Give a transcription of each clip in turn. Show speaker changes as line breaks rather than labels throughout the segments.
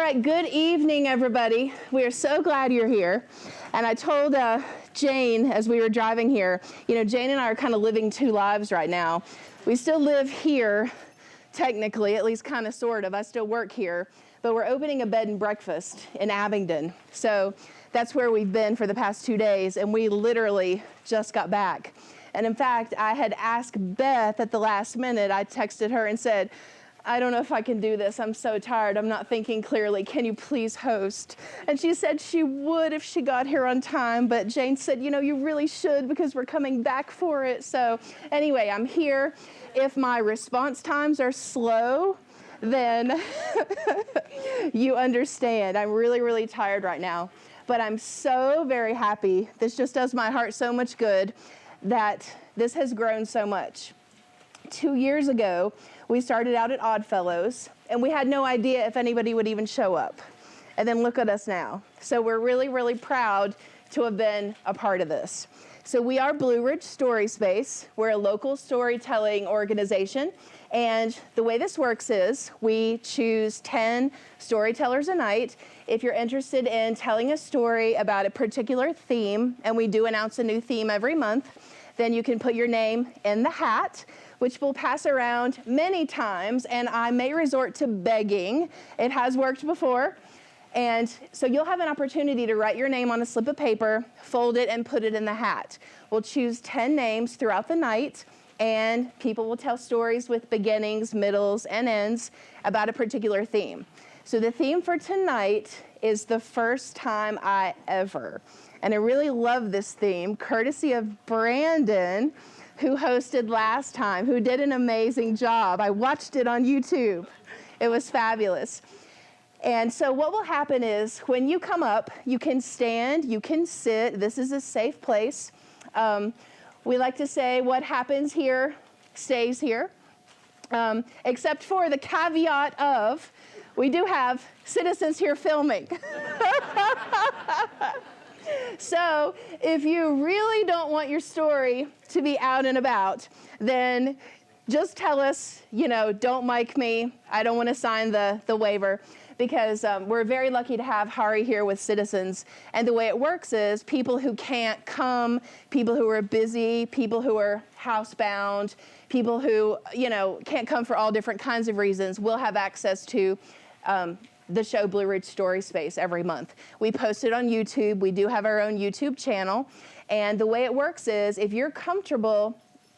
right, good evening, everybody. We are so glad you're here. And I told Jane as we were driving here, Jane and I are kind of living two lives right now. We still live here, technically, at least kind of sort of. I still work here, but we're opening a bed and breakfast in Abingdon. So that's where we've been for the past 2 days, and we literally just got back. And in fact, I had asked Beth at the last minute, I texted her and said, I don't know if I can do this. I'm so tired. I'm not thinking clearly. Can you please host? And she said she would if she got here on time. But Jane said, you really should because we're coming back for it. So anyway, I'm here. If my response times are slow, then you understand. I'm really, really tired right now. But I'm so very happy. This just does my heart so much good that this has grown so much. 2 years ago, we started out at Oddfellows, and we had no idea if anybody would even show up. And then look at us now. So we're really, really proud to have been a part of this. So we are Blue Ridge Story Space. We're a local storytelling organization. And the way this works is we choose 10 storytellers a night. If you're interested in telling a story about a particular theme, and we do announce a new theme every month, then you can put your name in the hat, which we'll pass around many times, and I may resort to begging. It has worked before. And so you'll have an opportunity to write your name on a slip of paper, fold it, and put it in the hat. We'll choose 10 names throughout the night, and people will tell stories with beginnings, middles, and ends about a particular theme. So the theme for tonight is the first time I ever. And I really love this theme, courtesy of Brandon, who hosted last time, who did an amazing job. I watched it on YouTube. It was fabulous. And so what will happen is when you come up, you can stand, you can sit. This is a safe place. We like to say what happens here stays here, except for the caveat of we do have citizens here filming. So if you really don't want your story to be out and about, then just tell us, don't mic me. I don't want to sign the waiver because we're very lucky to have Hari here with citizens. And the way it works is people who can't come, people who are busy, people who are housebound, people who, can't come for all different kinds of reasons will have access to the show Blue Ridge Story Space every month. We post it on YouTube. We do have our own YouTube channel. And the way it works is if you're comfortable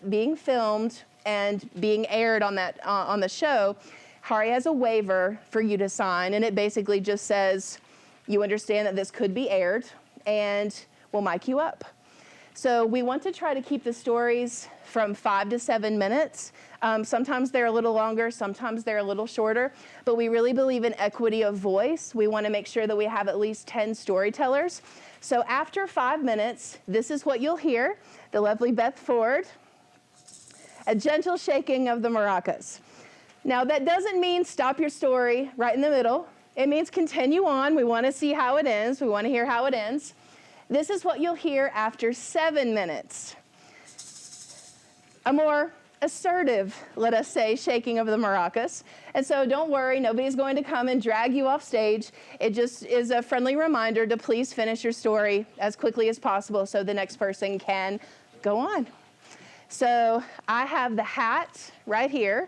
being filmed and being aired on that on the show, Hari has a waiver for you to sign. And it basically just says, you understand that this could be aired and we'll mic you up. So we want to try to keep the stories from 5 to 7 minutes. Sometimes they're a little longer, sometimes they're a little shorter, but we really believe in equity of voice. We want to make sure that we have at least 10 storytellers. So after 5 minutes, this is what you'll hear, the lovely Beth Ford, a gentle shaking of the maracas. Now that doesn't mean stop your story right in the middle. It means continue on. We want to see how it ends. We want to hear how it ends. This is what you'll hear after 7 minutes. A more assertive, let us say, shaking of the maracas. And so don't worry, nobody's going to come and drag you off stage. It just is a friendly reminder to please finish your story as quickly as possible so the next person can go on. So I have the hat right here,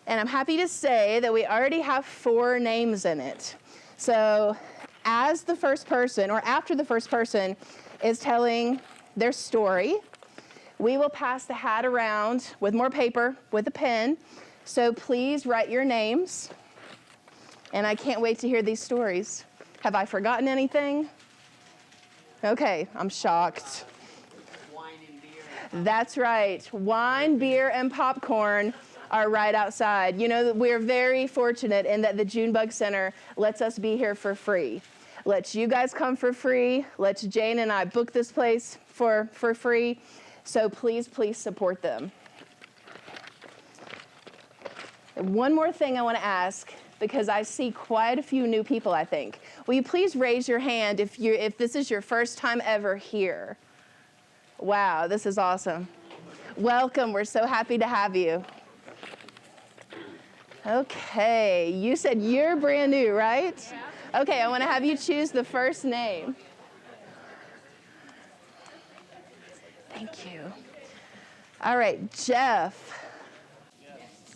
and I'm happy to say that we already have 4 names in it. So as the first person, or after the first person is telling their story, we will pass the hat around with more paper, with a pen. So please write your names. And I can't wait to hear these stories. Have I forgotten anything? Okay, I'm shocked.
Wine and beer.
That's right. Wine, beer, and popcorn are right outside. We're very fortunate in that the Junebug Center lets us be here for free. Lets you guys come for free. Lets Jane and I book this place for free. So please, please support them. One more thing I want to ask, because I see quite a few new people, I think. Will you please raise your hand if this is your first time ever here? Wow, this is awesome. Welcome. We're so happy to have you. Okay, you said you're brand new, right? Yeah. Okay, I want to have you choose the first name. Thank you. All right, Jeff.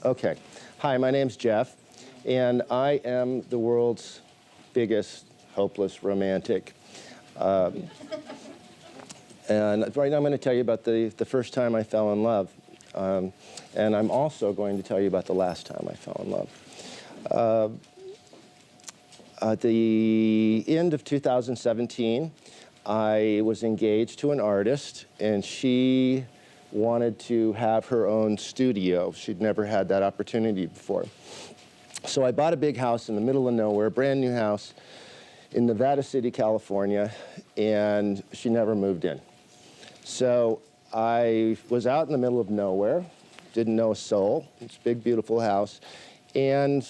Okay. Hi, my name's Jeff, and I am the world's biggest hopeless romantic. And right now I'm going to tell you about the first time I fell in love. And I'm also going to tell you about the last time I fell in love. At the end of 2017, I was engaged to an artist, and she wanted to have her own studio. She'd never had that opportunity before. So I bought a big house in the middle of nowhere, a brand new house in Nevada City, California, and she never moved in. So I was out in the middle of nowhere, didn't know a soul. It's a big, beautiful house, and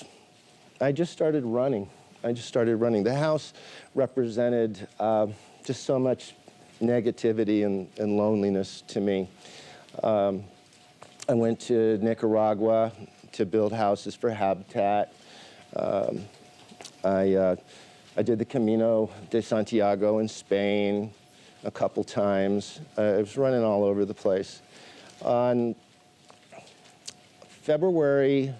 I just started running. The house represented just so much negativity and loneliness to me. I went to Nicaragua to build houses for Habitat. I did the Camino de Santiago in Spain a couple times. I was running all over the place. On February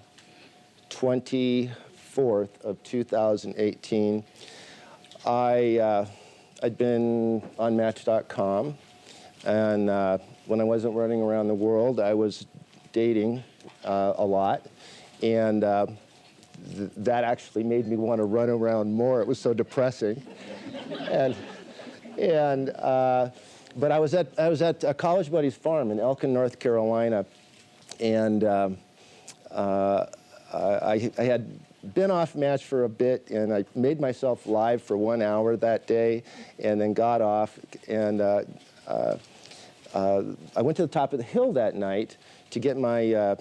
24th of 2018, I'd been on Match.com, and when I wasn't running around the world, I was dating a lot, and that actually made me want to run around more. It was so depressing. But I was at a college buddy's farm in Elkin, North Carolina, and I had been off Match for a bit, and I made myself live for 1 hour that day, and then got off, and I went to the top of the hill that night to get my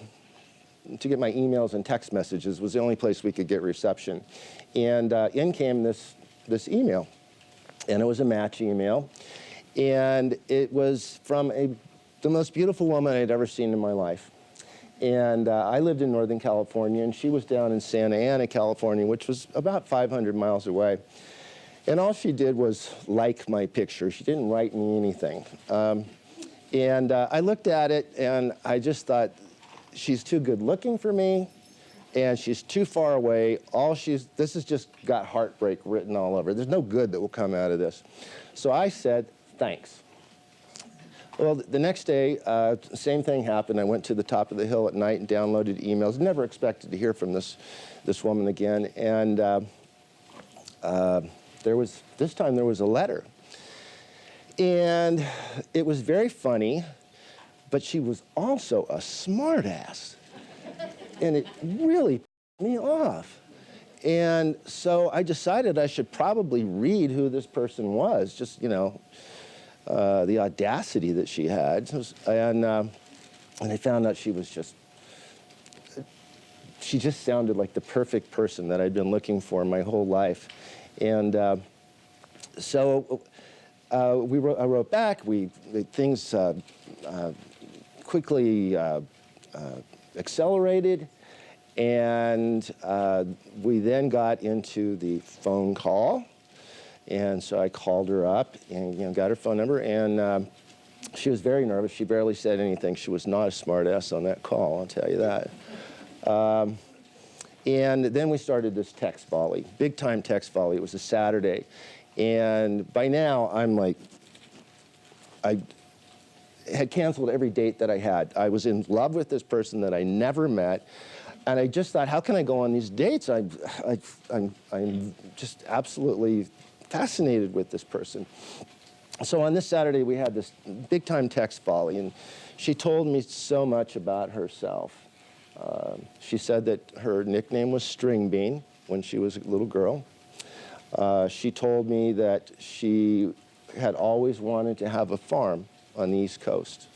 emails and text messages. It was the only place we could get reception, and in came this email, and it was a Match email, and it was from the most beautiful woman I'd ever seen in my life. And I lived in Northern California, and she was down in Santa Ana, California, which was about 500 miles away. And all she did was like my picture. She didn't write me anything. And I looked at it, and I just thought, she's too good looking for me, and she's too far away. This has just got heartbreak written all over. There's no good that will come out of this. So I said, thanks. Well, the next day, same thing happened. I went to the top of the hill at night and downloaded emails. Never expected to hear from this woman again. And this time there was a letter. And it was very funny, but she was also a smartass. And it really pissed me off. And so I decided I should probably read who this person was, just, the audacity that she had. And I found out she just sounded like the perfect person that I'd been looking for my whole life. And so I wrote back. Things quickly accelerated, and we then got into the phone call. And so I called her up and got her phone number, and she was very nervous. She barely said anything. She was not a smartass on that call, I'll tell you that. And then we started this text volley, big time text volley. It was a Saturday. And by now, I had canceled every date that I had. I was in love with this person that I never met. And I just thought, how can I go on these dates? I'm just absolutely fascinated with this person. So on this Saturday, we had this big time text volley, and she told me so much about herself. She said that her nickname was String Bean when she was a little girl. She told me that she had always wanted to have a farm on the East Coast.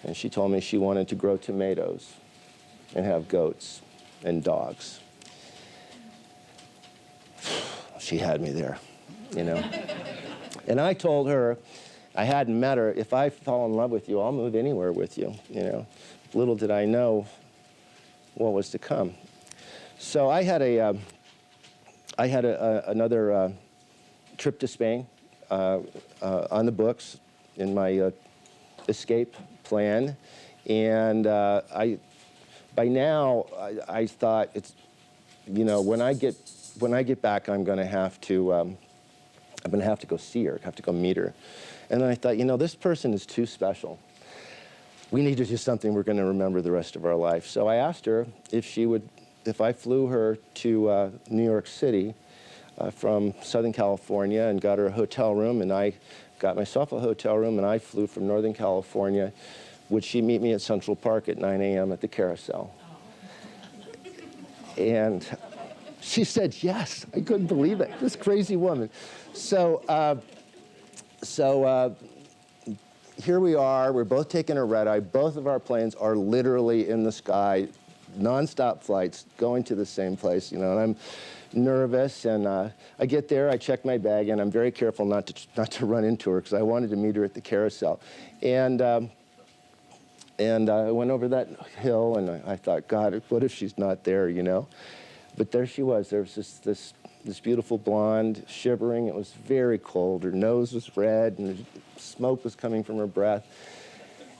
And she told me she wanted to grow tomatoes and have goats and dogs. She had me there, And I told her, I hadn't met her, if I fall in love with you, I'll move anywhere with you, Little did I know what was to come. So I had another trip to Spain on the books in my escape plan, and by now I thought it's, when I get back, I'm going to have to go see her, have to go meet her. And then I thought, this person is too special. We need to do something we're going to remember the rest of our life. So I asked her if I flew her to New York City from Southern California and got her a hotel room, and I got myself a hotel room, and I flew from Northern California, would she meet me at Central Park at 9 a.m. at the Carousel? And she said yes. I couldn't believe it. This crazy woman. So here we are. We're both taking a red-eye. Both of our planes are literally in the sky, nonstop flights, going to the same place. And I'm nervous, and I get there. I check my bag, and I'm very careful not to run into her because I wanted to meet her at the Carousel. And I went over that hill, and I thought, God, what if she's not there? But there she was. There was this beautiful blonde, shivering. It was very cold. Her nose was red, and smoke was coming from her breath.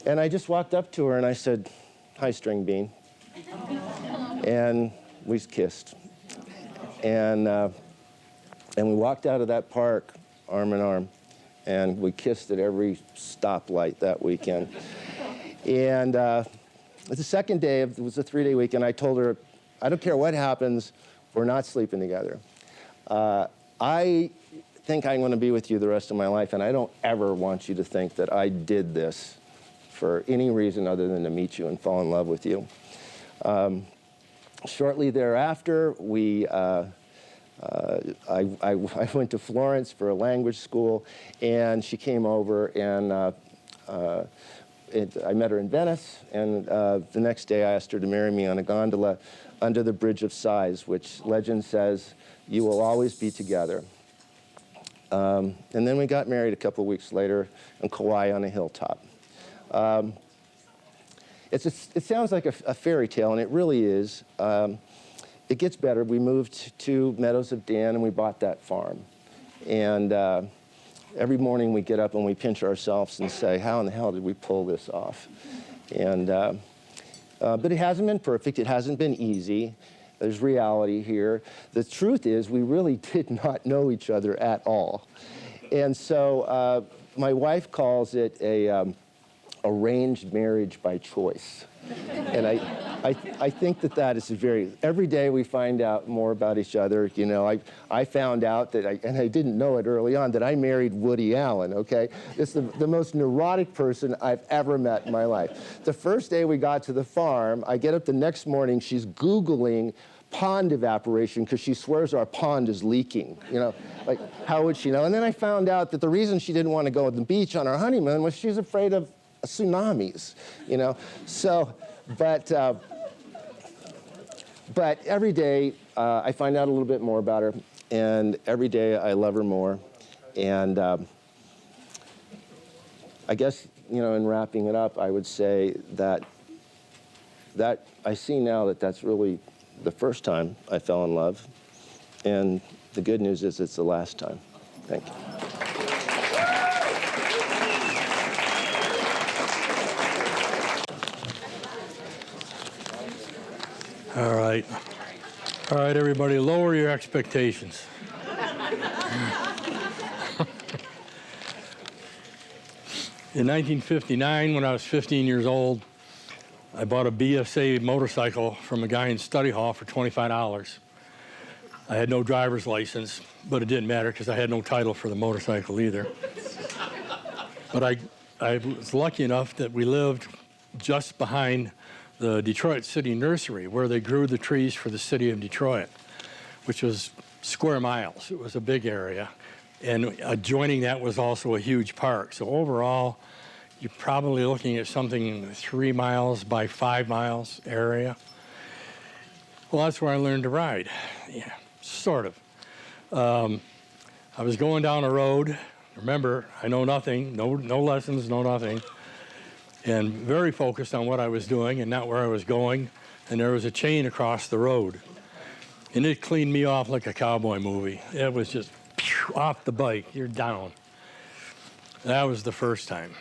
And I just walked up to her, and I said, "Hi, String Bean." And we kissed. And we walked out of that park arm in arm, and we kissed at every stoplight that weekend. And the second day, it was a 3-day weekend, I told her, I don't care what happens, we're not sleeping together. I think I'm going to be with you the rest of my life, and I don't ever want you to think that I did this for any reason other than to meet you and fall in love with you. Shortly thereafter, I went to Florence for a language school, and she came over, and I met her in Venice, and the next day I asked her to marry me on a gondola under the Bridge of Sighs, which legend says you will always be together. And then we got married a couple of weeks later in Kauai on a hilltop. It sounds like a fairy tale, and it really is. It gets better. We moved to Meadows of Dan, and we bought that farm. And every morning we get up and we pinch ourselves and say, how in the hell did we pull this off? And but it hasn't been perfect. It hasn't been easy. There's reality here. The truth is we really did not know each other at all. And so my wife calls it a arranged marriage by choice. And I think that is every day we find out more about each other. I found out that, and I didn't know it early on, that I married Woody Allen, okay? It's the most neurotic person I've ever met in my life. The first day we got to the farm, I get up the next morning, she's Googling pond evaporation because she swears our pond is leaking. Like, how would she know? And then I found out that the reason she didn't want to go to the beach on our honeymoon was she was afraid of tsunamis, So, but every day I find out a little bit more about her, and every day I love her more. And I guess, in wrapping it up, I would say that I see now that that's really the first time I fell in love, and the good news is it's the last time. Thank you.
All right, everybody, lower your expectations. In 1959, when I was 15 years old, I bought a BSA motorcycle from a guy in study hall for $25. I had no driver's license, but it didn't matter because I had no title for the motorcycle either. But I was lucky enough that we lived just behind the Detroit City Nursery, where they grew the trees for the city of Detroit, which was square miles. It was a big area. And adjoining that was also a huge park. So overall, you're probably looking at something 3 miles by 5 miles area. Well, that's where I learned to ride. Yeah, sort of. I was going down a road. Remember, I know nothing, no lessons, no nothing. And very focused on what I was doing and not where I was going. And there was a chain across the road. and it cleaned me off like a cowboy movie. It was just phew, off the bike, you're down. That was the first time.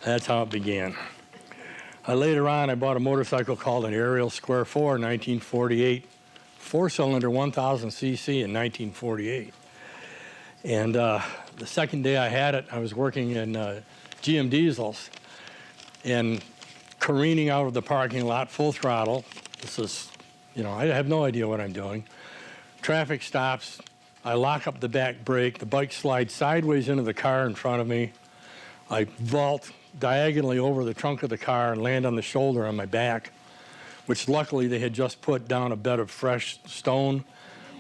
That's how it began. Later on, I bought a motorcycle called an Ariel Square 4 in 1948, four-cylinder 1,000 cc in 1948. And the second day I had it, I was working in GM Diesels and careening out of the parking lot full throttle. This is, I have no idea what I'm doing. Traffic stops. I lock up the back brake. The bike slides sideways into the car in front of me. I vault diagonally over the trunk of the car and land on the shoulder on my back, which luckily they had just put down a bed of fresh stone,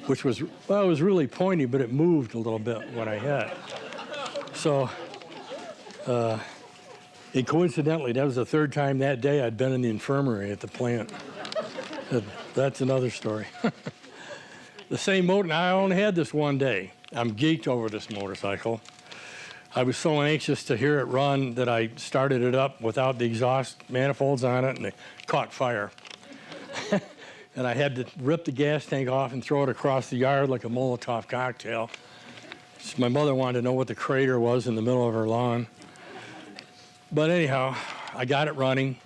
which was, well, it was really pointy, but it moved a little bit when I hit. So, and coincidentally, that was the third time that day I'd been in the infirmary at the plant. That's another story. The same motor, now I only had this one day. I'm geeked over this motorcycle. I was so anxious to hear it run that I started it up without the exhaust manifolds on it, and it caught fire. And I had to rip the gas tank off and throw it across the yard like a Molotov cocktail. So my mother wanted to know what the crater was in the middle of her lawn. But anyhow, I got it running.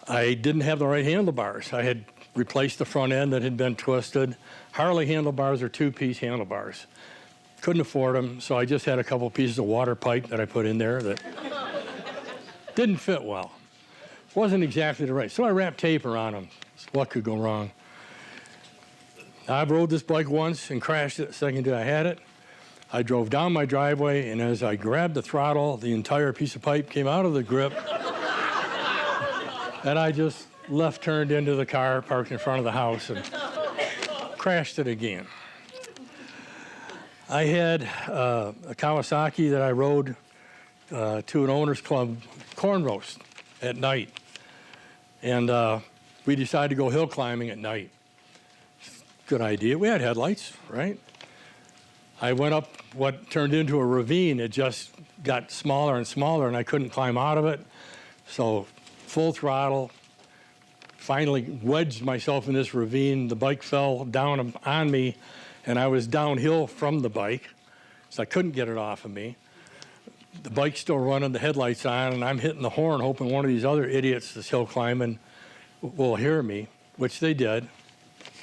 I didn't have the right handlebars. I had replaced the front end that had been twisted. Harley handlebars are two-piece handlebars. Couldn't afford them, so I just had a couple pieces of water pipe that I put in there that didn't fit well. Wasn't exactly the right. So I wrapped tape around them. What could go wrong? I rode this bike once and crashed it the second day I had it. I drove down my driveway, and as I grabbed the throttle, the entire piece of pipe came out of the grip. And I just left-turned into the car parked in front of the house and crashed it again. I had a Kawasaki that I rode to an owner's club corn roast at night. And we decided to go hill climbing at night. Good idea. We had headlights, right? I went up what turned into a ravine. It just got smaller and smaller, and I couldn't climb out of it. So full throttle, finally wedged myself in this ravine. The bike fell down on me, and I was downhill from the bike, so I couldn't get it off of me. The bike's still running, the headlights on, and I'm hitting the horn, hoping one of these other idiots that's hill climbing will hear me, which they did.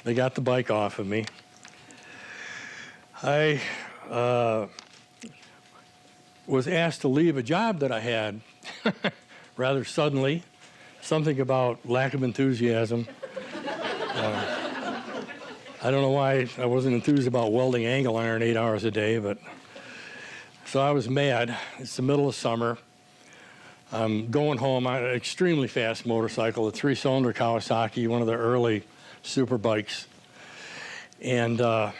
They got the bike off of me. I was asked to leave a job that I had rather suddenly, something about lack of enthusiasm. I don't know why I wasn't enthused about welding angle iron 8 hours a day, but so I was mad. It's the middle of summer. I'm going home on an extremely fast motorcycle, a 3-cylinder Kawasaki, one of the early super bikes. And I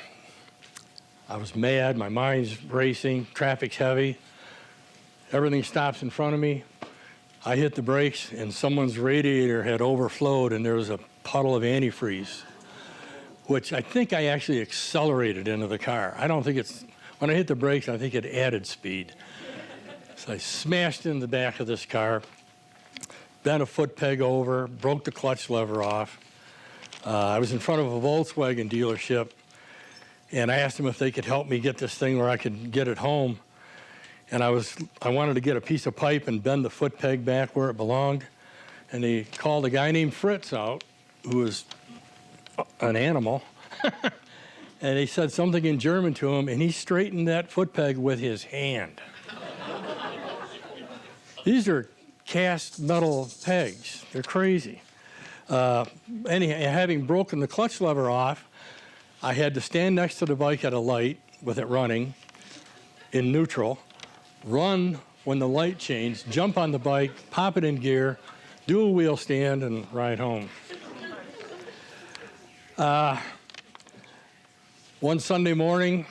was mad, my mind's racing, traffic's heavy, everything stops in front of me. I hit the brakes and someone's radiator had overflowed and there was a puddle of antifreeze, which I think I actually accelerated into the car. I don't think it's, when I hit the brakes, I think it added speed. So I smashed in the back of this car, bent a foot peg over, broke the clutch lever off. I was in front of a Volkswagen dealership, and I asked them if they could help me get this thing where I could get it home. And I wanted to get a piece of pipe and bend the foot peg back where it belonged. And they called a guy named Fritz out, who was an animal. And he said something in German to him, and he straightened that foot peg with his hand. These are cast metal pegs. They're crazy. Anyhow, having broken the clutch lever off, I had to stand next to the bike at a light with it running in neutral, run when the light changed, jump on the bike, pop it in gear, do a wheel stand, and ride home. One Sunday morning,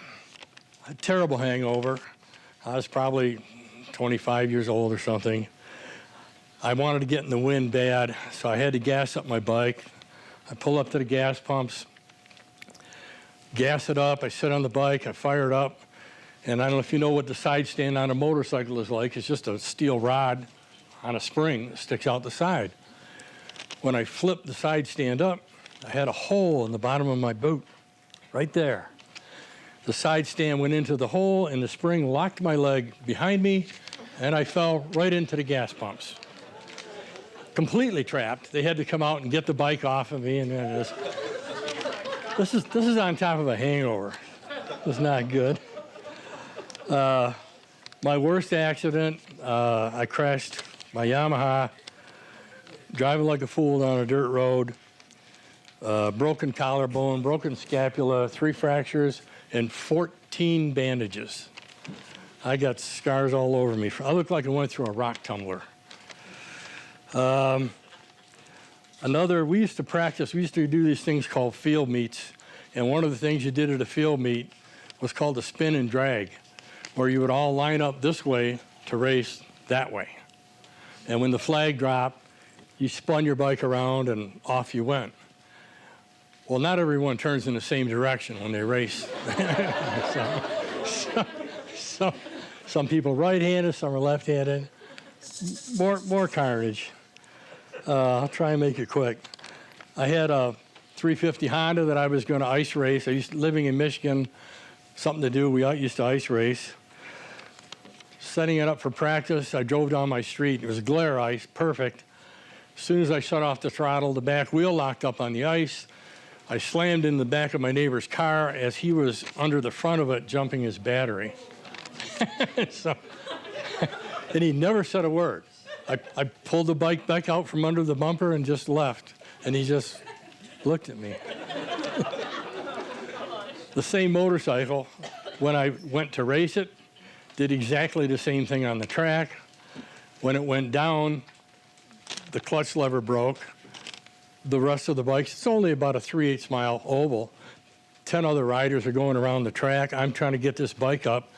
a terrible hangover. I was probably 25 years old or something. I wanted to get in the wind bad, so I had to gas up my bike. I pull up to the gas pumps, gas it up, I sit on the bike, I fire it up, and I don't know if you know what the side stand on a motorcycle is like. It's just a steel rod on a spring that sticks out the side. When I flip the side stand up, I had a hole in the bottom of my boot, right there. The side stand went into the hole, and the spring locked my leg behind me, and I fell right into the gas pumps. Completely trapped. They had to come out and get the bike off of me, and this is on top of a hangover. It was not good. My worst accident, I crashed my Yamaha, driving like a fool down a dirt road, broken collarbone, broken scapula, 3 fractures, and 14 bandages. I got scars all over me. I looked like I went through a rock tumbler. We used to practice, we used to do these things called field meets, and one of the things you did at a field meet was called a spin and drag, where you would all line up this way to race that way. And when the flag dropped, you spun your bike around and off you went. Well, not everyone turns in the same direction when they race. so some people right-handed, some are left-handed. More carnage. I'll try and make it quick. I had a 350 Honda that I was going to ice race. Living in Michigan, something to do. We used to ice race. Setting it up for practice, I drove down my street. It was glare ice, perfect. As soon as I shut off the throttle, the back wheel locked up on the ice. I slammed in the back of my neighbor's car as he was under the front of it jumping his battery. And he never said a word. I pulled the bike back out from under the bumper and just left. And he just looked at me. The same motorcycle, when I went to race it, did exactly the same thing on the track. When it went down, the clutch lever broke. The rest of the bikes, it's only about a 3/8 mile oval. 10 other riders are going around the track. I'm trying to get this bike up.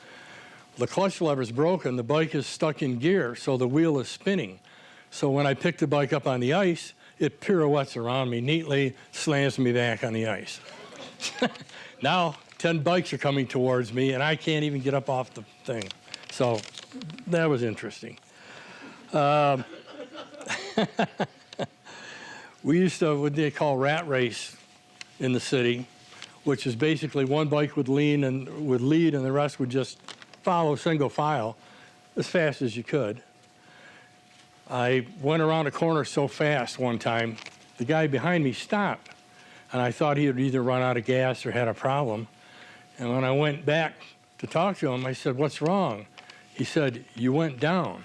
The clutch lever's broken. The bike is stuck in gear, so the wheel is spinning. So when I pick the bike up on the ice, it pirouettes around me neatly, slams me back on the ice. Now, 10 bikes are coming towards me, and I can't even get up off the thing. So that was interesting. We used to what they call rat race in the city, which is basically one bike would lead and the rest would just follow single file as fast as you could. I went around a corner so fast one time, the guy behind me stopped, and I thought he had either run out of gas or had a problem. And when I went back to talk to him, I said, "What's wrong?" He said, "You went down."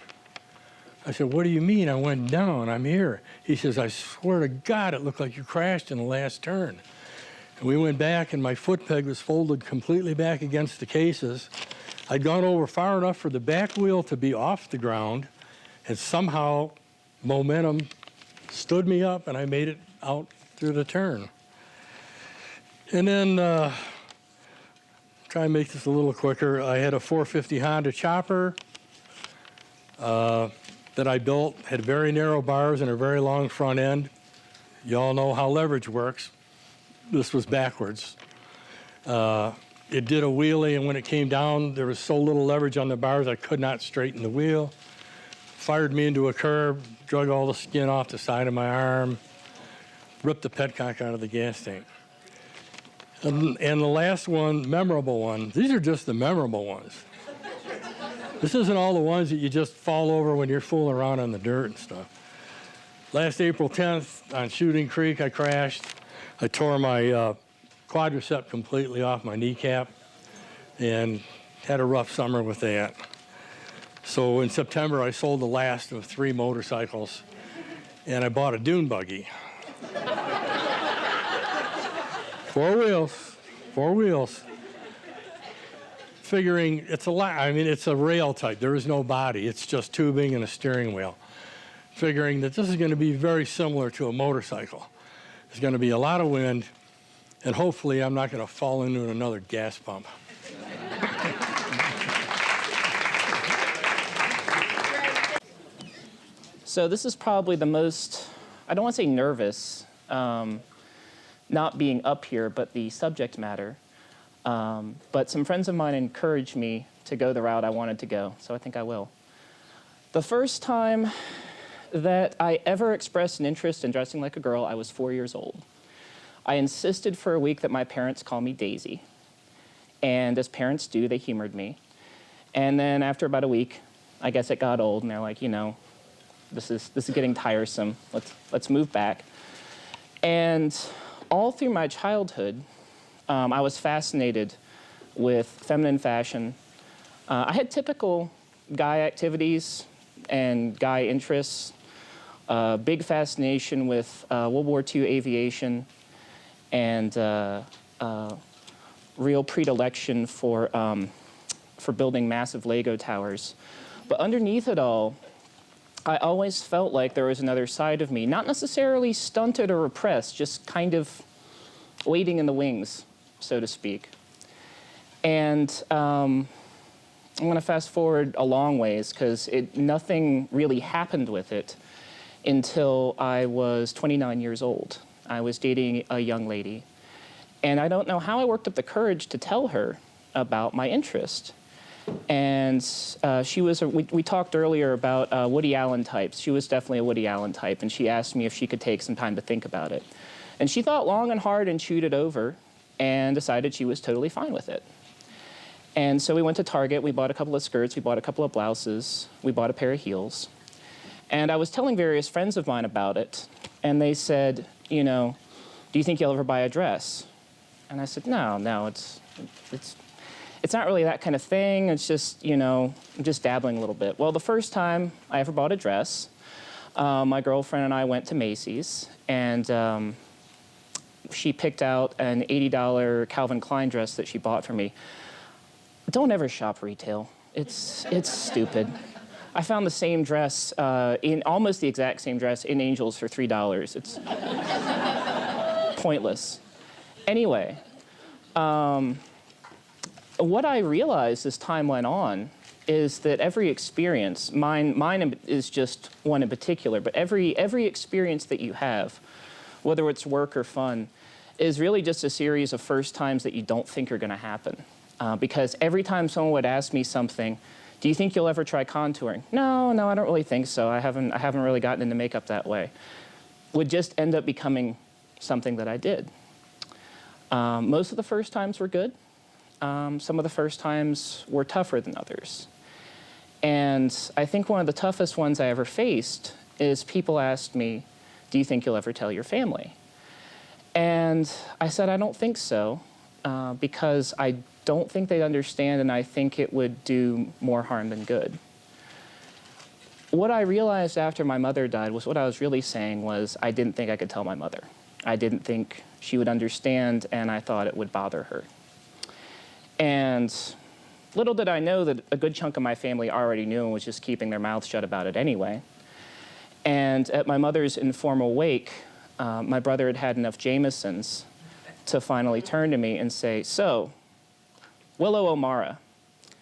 I said, "What do you mean I went down? I'm here." He says, "I swear to God, it looked like you crashed in the last turn." And we went back, and my foot peg was folded completely back against the cases. I'd gone over far enough for the back wheel to be off the ground, and somehow momentum stood me up, and I made it out through the turn. And then, try and make this a little quicker, I had a 450 Honda Chopper that I built, had very narrow bars and a very long front end. You all know how leverage works. This was backwards. It did a wheelie, and when it came down, there was so little leverage on the bars, I could not straighten the wheel. Fired me into a curb, drug all the skin off the side of my arm, ripped the petcock out of the gas tank. And the last one, memorable one, these are just the memorable ones. This isn't all the ones that you just fall over when you're fooling around on the dirt and stuff. Last April 10th on Shooting Creek, I crashed. I tore my quadricep completely off my kneecap and had a rough summer with that. So in September, I sold the last of 3 motorcycles, and I bought a dune buggy. 4 wheels. Figuring it's it's a rail type. There is no body. It's just tubing and a steering wheel. Figuring that this is going to be very similar to a motorcycle. There's going to be a lot of wind, and hopefully I'm not going to fall into another gas pump.
So this is probably the most, I don't want to say nervous, not being up here, but the subject matter. But some friends of mine encouraged me to go the route I wanted to go, so I think I will. The first time that I ever expressed an interest in dressing like a girl, I was 4 years old. I insisted for a week that my parents call me Daisy. And as parents do, they humored me. And then after about a week, I guess it got old, and they're like, this is getting tiresome. Let's move back. And all through my childhood, I was fascinated with feminine fashion. I had typical guy activities and guy interests, big fascination with World War II aviation, and real predilection for building massive Lego towers. But underneath it all, I always felt like there was another side of me, not necessarily stunted or repressed, just kind of waiting in the wings, so to speak. And I'm going to fast forward a long ways because nothing really happened with it until I was 29 years old. I was dating a young lady. And I don't know how I worked up the courage to tell her about my interest. And she was, we talked earlier about Woody Allen types. She was definitely a Woody Allen type, and she asked me if she could take some time to think about it. And she thought long and hard and chewed it over and decided she was totally fine with it. And so we went to Target, we bought a couple of skirts, we bought a couple of blouses, we bought a pair of heels. And I was telling various friends of mine about it, and they said, do you think you'll ever buy a dress? And I said, no, it's not really that kind of thing. It's just, I'm just dabbling a little bit. Well, the first time I ever bought a dress, my girlfriend and I went to Macy's, and she picked out an $80 Calvin Klein dress that she bought for me. Don't ever shop retail. It's stupid. I found the same dress, in almost the exact same dress in Angels for $3. It's pointless. Anyway, what I realized as time went on is that every experience, mine is just one in particular, but every experience that you have, whether it's work or fun, is really just a series of first times that you don't think are going to happen. Because every time someone would ask me something, do you think you'll ever try contouring? No, I don't really think so. I haven't really gotten into makeup that way. Would just end up becoming something that I did. Most of the first times were good. Some of the first times were tougher than others. And I think one of the toughest ones I ever faced is people asked me, do you think you'll ever tell your family? And I said, I don't think so, because I don't think they'd understand, and I think it would do more harm than good. What I realized after my mother died was what I was really saying was I didn't think I could tell my mother. I didn't think she would understand, and I thought it would bother her. And little did I know that a good chunk of my family already knew and was just keeping their mouths shut about it anyway. And at my mother's informal wake, my brother had had enough Jamesons to finally turn to me and say, so, Willow O'Mara, I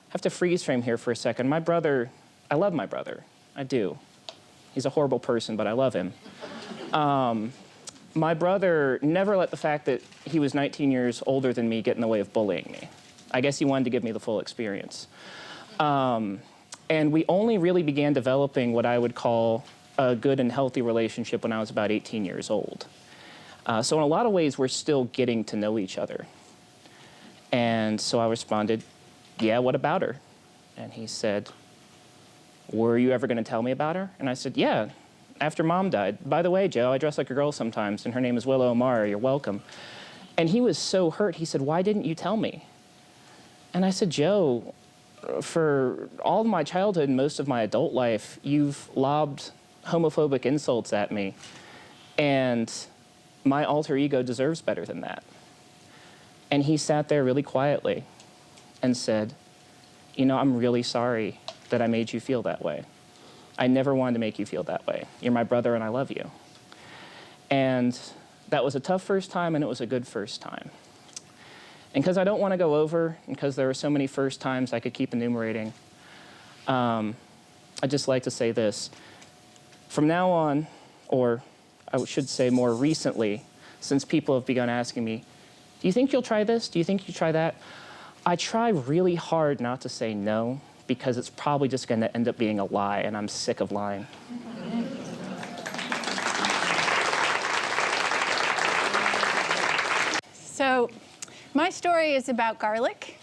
have to freeze frame here for a second. My brother, I love my brother. I do. He's a horrible person, but I love him. My brother never let the fact that he was 19 years older than me get in the way of bullying me. I guess he wanted to give me the full experience. And we only really began developing what I would call a good and healthy relationship when I was about 18 years old. So in a lot of ways, we're still getting to know each other. And so I responded, yeah, what about her? And he said, were you ever going to tell me about her? And I said, yeah, after Mom died. By the way, Joe, I dress like a girl sometimes, and her name is Willow O'Mara. You're welcome. And he was so hurt. He said, why didn't you tell me? And I said, Joe, for all of my childhood and most of my adult life, you've lobbed homophobic insults at me, and my alter ego deserves better than that. And he sat there really quietly and said, I'm really sorry that I made you feel that way. I never wanted to make you feel that way. You're my brother and I love you. And that was a tough first time, and it was a good first time. And because I don't want to go over, and because there are so many first times I could keep enumerating, I'd just like to say this. From now on, or I should say more recently, since people have begun asking me, do you think you'll try this? Do you think you'll try that? I try really hard not to say no, because it's probably just going to end up being a lie, and I'm sick of lying.
So my story is about garlic.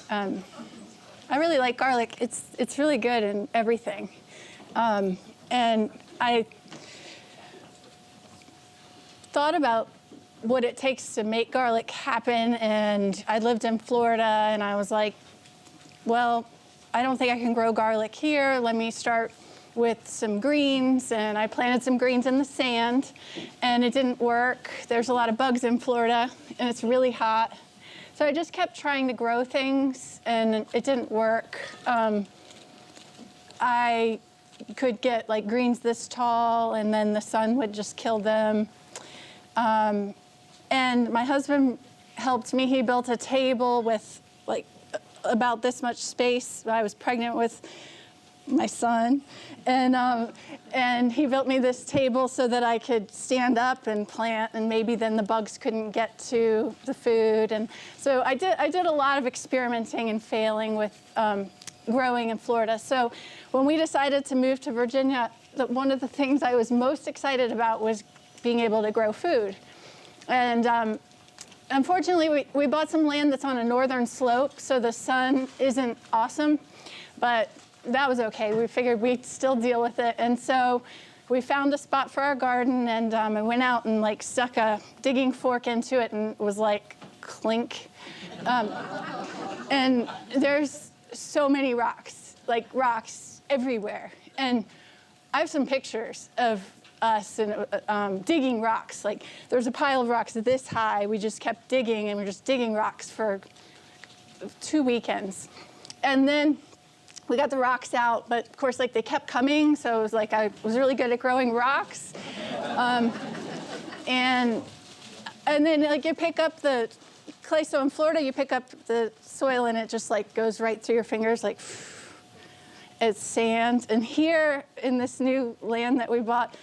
I really like garlic. It's really good in everything. And I thought about what it takes to make garlic happen, and I lived in Florida, and I was like, well, I don't think I can grow garlic here. Let me start with some greens, and I planted some greens in the sand, and it didn't work. There's a lot of bugs in Florida, and it's really hot. So I just kept trying to grow things, and it didn't work. I could get like greens this tall, and then the sun would just kill them. And my husband helped me. He built a table with like about this much space. I was pregnant with my son, and he built me this table so that I could stand up and plant, and maybe then the bugs couldn't get to the food. And so I did a lot of experimenting and failing with growing in Florida. So when we decided to move to Virginia, one of the things I was most excited about was being able to grow food. And unfortunately, we bought some land that's on a northern slope, so the sun isn't awesome, but that was okay. We figured we'd still deal with it. And so we found a spot for our garden, and I went out and like stuck a digging fork into it, and it was like clink. And there's so many rocks, like rocks everywhere. And I have some pictures of us and digging rocks. Like there's a pile of rocks this high. We just kept digging, and we're just digging rocks for 2 weekends. And then we got the rocks out, but of course, like they kept coming. So it was like I was really good at growing rocks. And then like you pick up the clay. So in Florida, you pick up the soil and it just like goes right through your fingers, like it's sand. And here in this new land that we bought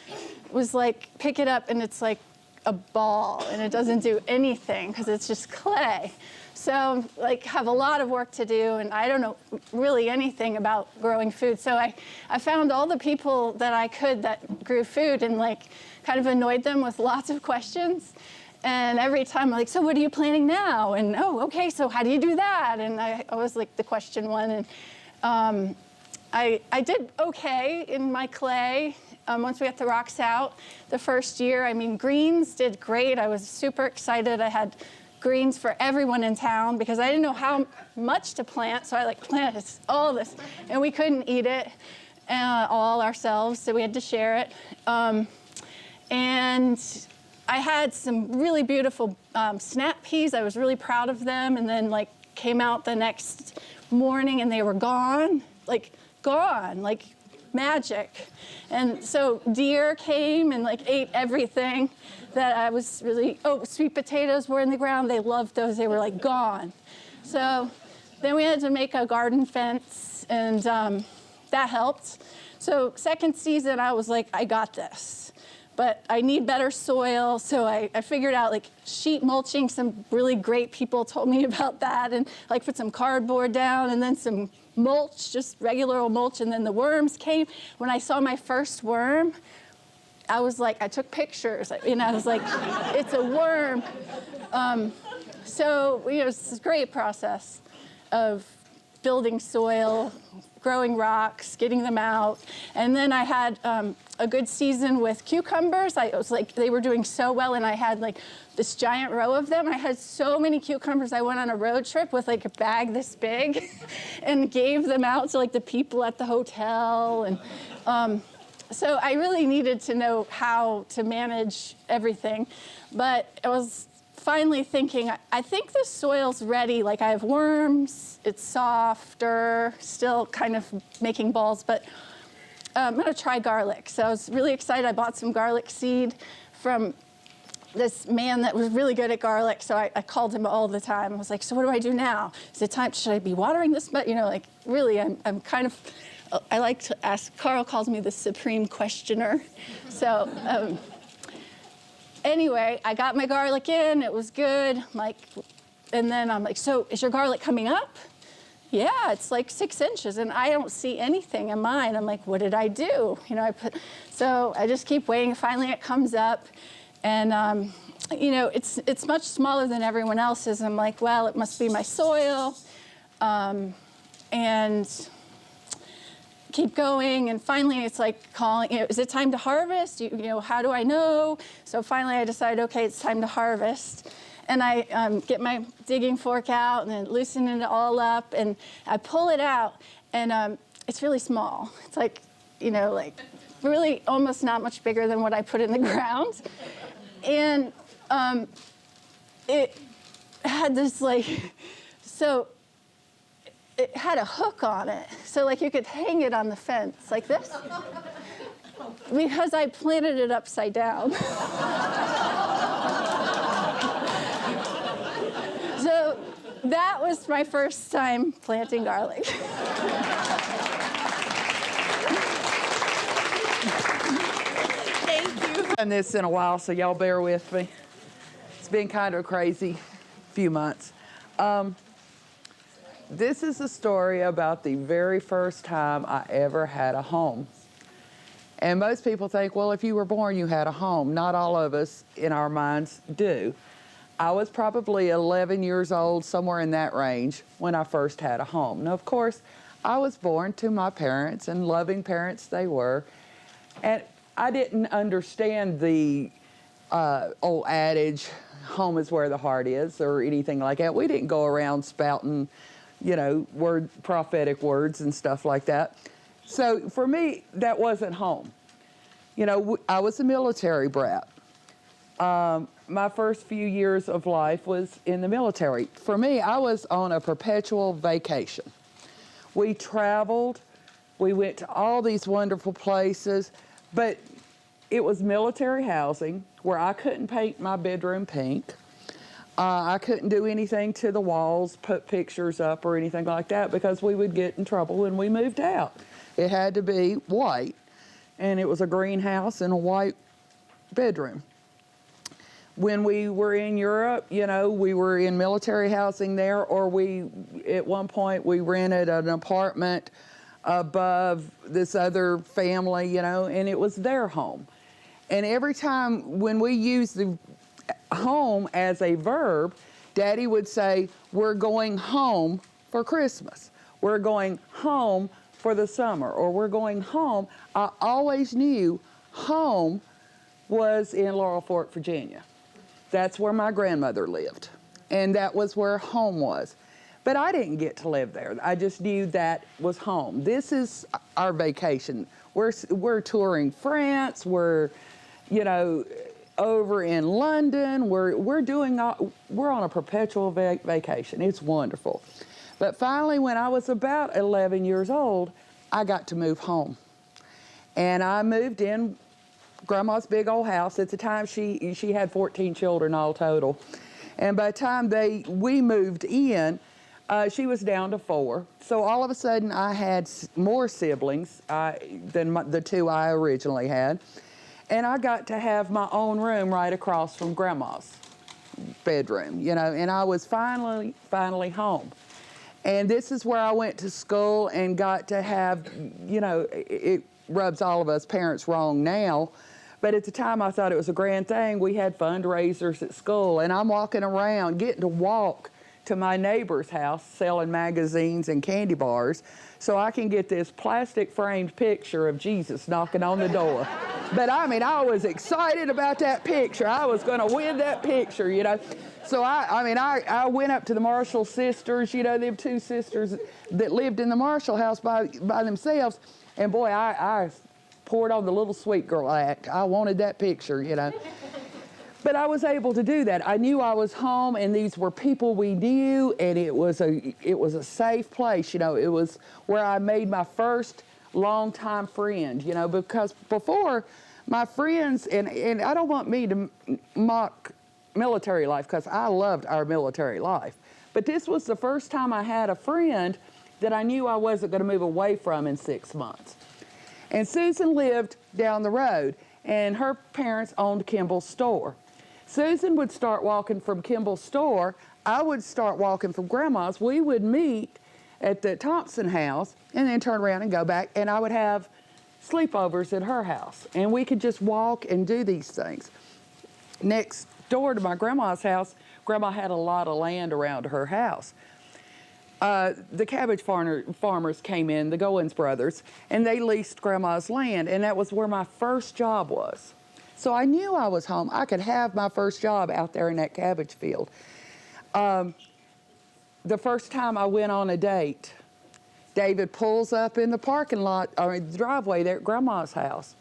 was like, pick it up and it's like a ball, and it doesn't do anything because it's just clay. So like have a lot of work to do, and I don't know really anything about growing food. So I found all the people that I could that grew food, and like kind of annoyed them with lots of questions. And every time I'm like, so what are you planting now? And oh, okay, so how do you do that? And I was like the question one. And I did okay in my clay once we got the rocks out. The first year, I mean, greens did great. I was super excited. I had greens for everyone in town because I didn't know how much to plant. So I like planted all this, and we couldn't eat it all ourselves, so we had to share it. And I had some really beautiful snap peas. I was really proud of them, and then like came out the next morning and they were gone, like magic. And so deer came and like ate everything that I was really, sweet potatoes were in the ground. They loved those. They were like gone. So then we had to make a garden fence, and that helped. So second season, I was like, I got this, but I need better soil. So I figured out like sheet mulching. Some really great people told me about that, and like put some cardboard down and then some mulch, just regular old mulch. And then the worms came. When I saw my first worm, I was like, I took pictures, I was like, it's a worm. So, it's this great process of building soil, growing rocks, getting them out. And then I had a good season with cucumbers. I was like, they were doing so well, and I had like this giant row of them. I had so many cucumbers. I went on a road trip with like a bag this big and gave them out to like the people at the hotel. And so I really needed to know how to manage everything. But I was finally thinking, I think the soil's ready. Like I have worms, it's softer, still kind of making balls, but I'm gonna try garlic. So I was really excited. I bought some garlic seed from this man that was really good at garlic. So I called him all the time. I was like, so what do I do now? Is it time, should I be watering this? But like really, I'm kind of, I like to ask, Carl calls me the supreme questioner. So anyway, I got my garlic in, it was good. And then I'm like, so is your garlic coming up? Yeah, it's like 6 inches, and I don't see anything in mine. I'm like, what did I do? So I just keep waiting. Finally, it comes up, And you know, it's much smaller than everyone else's. I'm like, well, it must be my soil, and keep going. And finally, it's like calling. You know, is it time to harvest? You know, how do I know? So finally, I decide, okay, it's time to harvest. And I get my digging fork out and then loosen it all up, and I pull it out, and it's really small. It's like, you know, like really almost not much bigger than what I put in the ground. And it had this like, so it had a hook on it. So like you could hang it on the fence like this, because I planted it upside down. So that was my first time planting garlic.
Done this in a while, so y'all bear with me. It's been kind of a crazy few months. This is a story about the very first time I ever had a home. And most people think, well, if you were born, you had a home. Not all of us in our minds do. I was probably 11 years old, somewhere in that range, when I first had a home. Now, of course, I was born to my parents, and loving parents they were. And I didn't understand the old adage, home is where the heart is, or anything like that. We didn't go around spouting, you know, prophetic words and stuff like that. So for me, that wasn't home. You know, I was a military brat. My first few years of life was in the military. For me, I was on a perpetual vacation. We traveled, we went to all these wonderful places, but it was military housing where I couldn't paint my bedroom pink. I couldn't do anything to the walls, put pictures up or anything like that, because we would get in trouble when we moved out. It had to be white, and it was a greenhouse and a white bedroom. When we were in Europe, you know, we were in military housing there, or at one point, we rented an apartment above this other family, you know, and it was their home. And every time when we used the home as a verb, Daddy would say, we're going home for Christmas. We're going home for the summer, or we're going home. I always knew home was in Laurel Fork, Virginia. That's where my grandmother lived, and that was where home was. But I didn't get to live there. I just knew that was home. This is our vacation. We're touring France. We're, you know, over in London. We're on a perpetual vacation. It's wonderful. But finally, when I was about 11 years old, I got to move home, and I moved in Grandma's big old house. At the time, she had 14 children all total. And by the time we moved in, she was down to 4. So all of a sudden, I had more siblings than the 2 I originally had. And I got to have my own room right across from Grandma's bedroom, you know, and I was finally home. And this is where I went to school and got to have, you know, it rubs all of us parents wrong now, but at the time I thought it was a grand thing. We had fundraisers at school, and I'm walking around getting to walk to my neighbor's house selling magazines and candy bars so I can get this plastic framed picture of Jesus knocking on the door. But I mean, I was excited about that picture. I was going to win that picture, you know. So I went up to the Marshall sisters, you know, them 2 sisters that lived in the Marshall house by themselves. And boy, I poured on the little sweet girl act. I wanted that picture, you know. But I was able to do that. I knew I was home, and these were people we knew, and it was a safe place, you know. It was where I made my first longtime friend, you know, because before my friends, and I don't want me to mock military life, because I loved our military life, but this was the first time I had a friend that I knew I wasn't going to move away from in 6 months. And Susan lived down the road, and her parents owned Kimball's store. Susan would start walking from Kimball's store. I would start walking from Grandma's. We would meet at the Thompson house and then turn around and go back, and I would have sleepovers at her house, and we could just walk and do these things. next door to my grandma's house, Grandma had a lot of land around her house. The cabbage farmers came in, the Goins brothers, and they leased Grandma's land, and that was where my first job was. So I knew I was home. I could have my first job out there in that cabbage field. The first time I went on a date, David pulls up in the parking lot, or the driveway there at Grandma's house,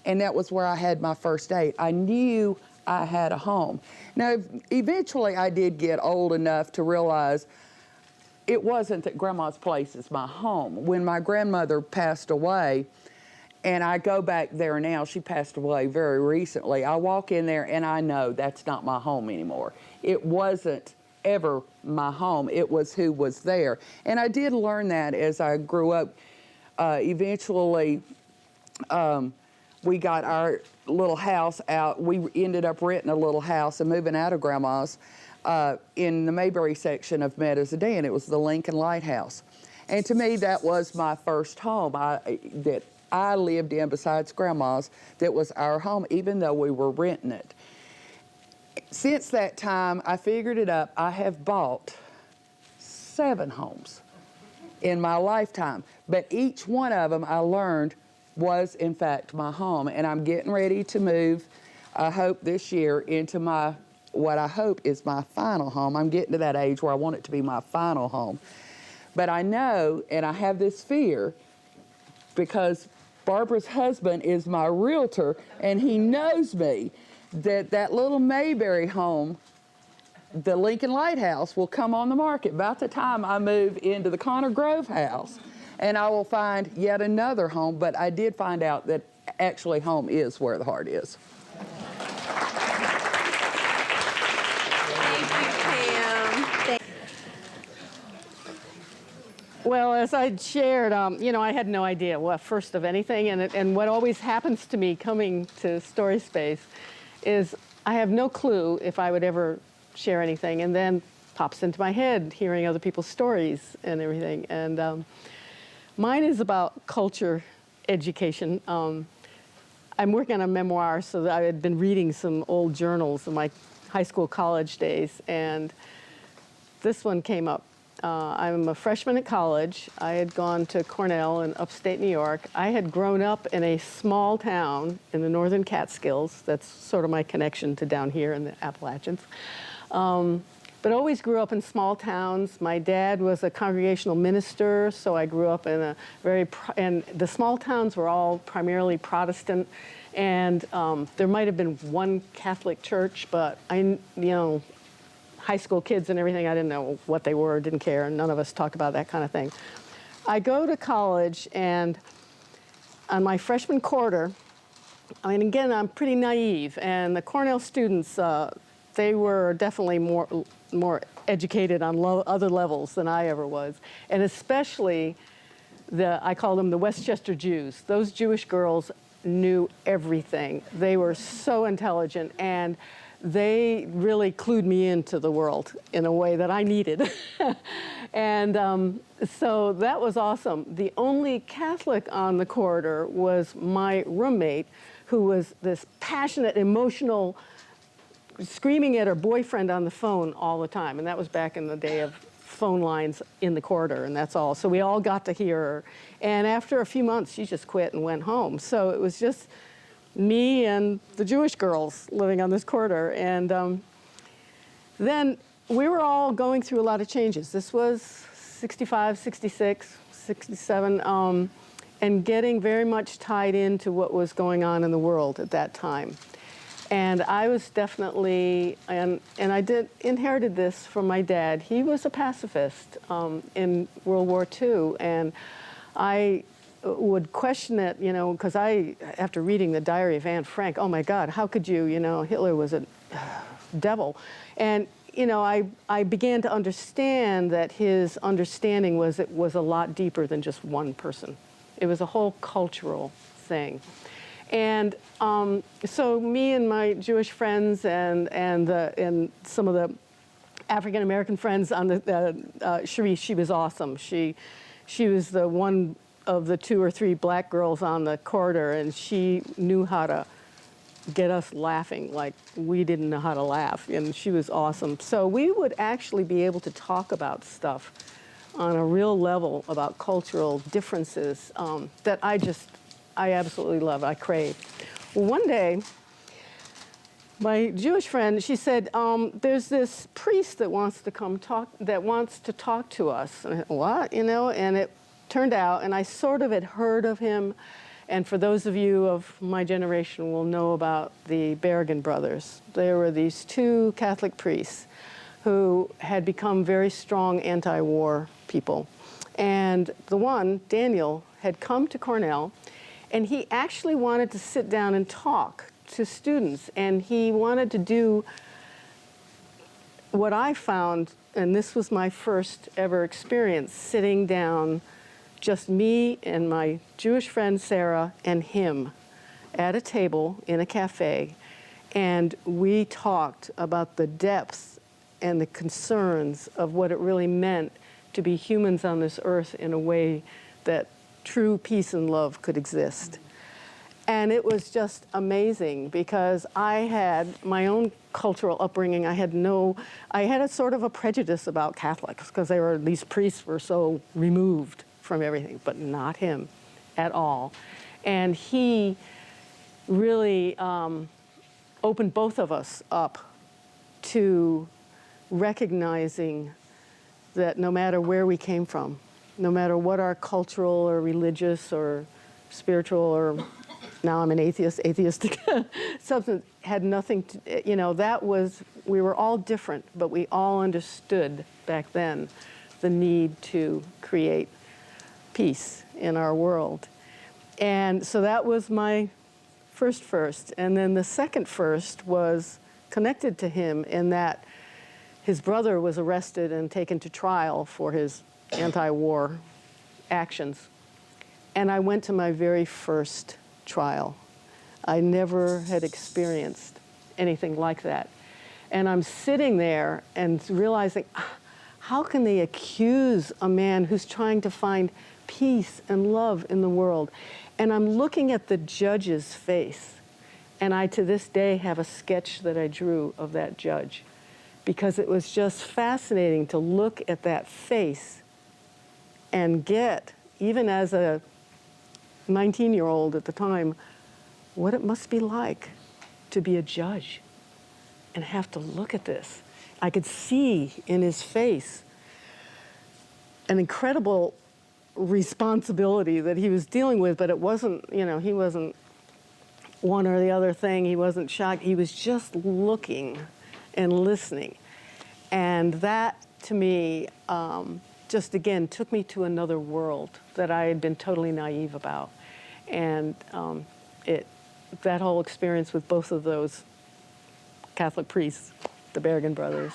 and that was where I had my first date. I knew I had a home. Now, eventually I did get old enough to realize it wasn't that Grandma's place is my home. When my grandmother passed away, and I go back there now, she passed away very recently, I walk in there and I know that's not my home anymore. It wasn't ever my home, it was who was there. And I did learn that as I grew up. Eventually, we got our little house out. We ended up renting a little house and moving out of Grandma's in the Mayberry section of Meadows-Adan. It was the Lincoln Lighthouse. And to me, that was my first home that I lived in besides Grandma's. That was our home, even though we were renting it. Since that time, I figured it up. I have bought 7 homes in my lifetime. But each one of them, I learned, was in fact my home. And I'm getting ready to move, I hope this year, into what I hope is my final home. I'm getting to that age where I want it to be my final home. But I know, and I have this fear, because Barbara's husband is my realtor, and he knows me, that little Mayberry home, the Lincoln Lighthouse, will come on the market about the time I move into the Connor Grove house. And I will find yet another home, but I did find out that actually home is where the heart is.
Well, as I shared, I had no idea what first of anything, and what always happens to me coming to Story Space is I have no clue if I would ever share anything, and then pops into my head hearing other people's stories and everything. And mine is about culture education. I'm working on a memoir, so that I had been reading some old journals of my high school, college days, and this one came up. I'm a freshman at college. I had gone to Cornell in upstate New York. I had grown up in a small town in the northern Catskills. That's sort of my connection to down here in the Appalachians. But always grew up in small towns. My dad was a congregational minister, so I grew up in and the small towns were all primarily Protestant. And there might have been one Catholic church, but high school kids and everything, I didn't know what they were, didn't care, and none of us talked about that kind of thing. I go to college, and on my freshman quarter, again, I'm pretty naive, and the Cornell students, they were definitely more educated on other levels than I ever was, and especially I call them the Westchester Jews. Those Jewish girls knew everything. They were so intelligent, and they really clued me into the world in a way that I needed. And so that was awesome. The only Catholic on the corridor was my roommate, who was this passionate, emotional, screaming at her boyfriend on the phone all the time. And that was back in the day of phone lines in the corridor, and that's all. So we all got to hear her. And after a few months, she just quit and went home. So it was just me and the Jewish girls living on this corridor. And then we were all going through a lot of changes. This was 65, 66, 67, and getting very much tied into what was going on in the world at that time. And I was definitely, and I inherited this from my dad. He was a pacifist in World War II, and I would question it, because after reading the Diary of Anne Frank, oh my God, how could you, Hitler was a devil. And, I began to understand that his understanding was it was a lot deeper than just one person. It was a whole cultural thing. And so me and my Jewish friends and some of the African American friends on the Cherise, she was awesome. She was the one of the 2 or 3 black girls on the corridor, and she knew how to get us laughing like we didn't know how to laugh, and she was awesome. So we would actually be able to talk about stuff on a real level about cultural differences that I absolutely love, I crave. Well, one day, my Jewish friend, she said, there's this priest that wants to talk to us. And I said, what? You know, and it turned out, and I sort of had heard of him, and for those of you of my generation will know about the Berrigan brothers. There were these two Catholic priests who had become very strong anti-war people. And the one, Daniel, had come to Cornell, and he actually wanted to sit down and talk to students, and he wanted to do what I found, and this was my first ever experience, sitting down, just me and my Jewish friend Sarah and him at a table in a cafe, and we talked about the depths and the concerns of what it really meant to be humans on this earth in a way that true peace and love could exist. And it was just amazing because I had my own cultural upbringing. I had a sort of a prejudice about Catholics because these priests were so removed from everything, but not him at all. And he really opened both of us up to recognizing that no matter where we came from, no matter what our cultural or religious or spiritual or now I'm an atheistic substance, had nothing to, we were all different, but we all understood back then the need to create peace in our world. And so that was my first. And then the second first was connected to him in that his brother was arrested and taken to trial for his anti-war actions. And I went to my very first trial. I never had experienced anything like that. And I'm sitting there and realizing, how can they accuse a man who's trying to find peace and love in the world? And I'm looking at the judge's face. And I, to this day, have a sketch that I drew of that judge, because it was just fascinating to look at that face and get, even as a 19-year-old at the time, what it must be like to be a judge and have to look at this. I could see in his face an incredible responsibility that he was dealing with, but it wasn't, he wasn't one or the other thing. He wasn't shocked. He was just looking and listening. And that, to me, just again took me to another world that I had been totally naive about. And that whole experience with both of those Catholic priests, the Berrigan brothers,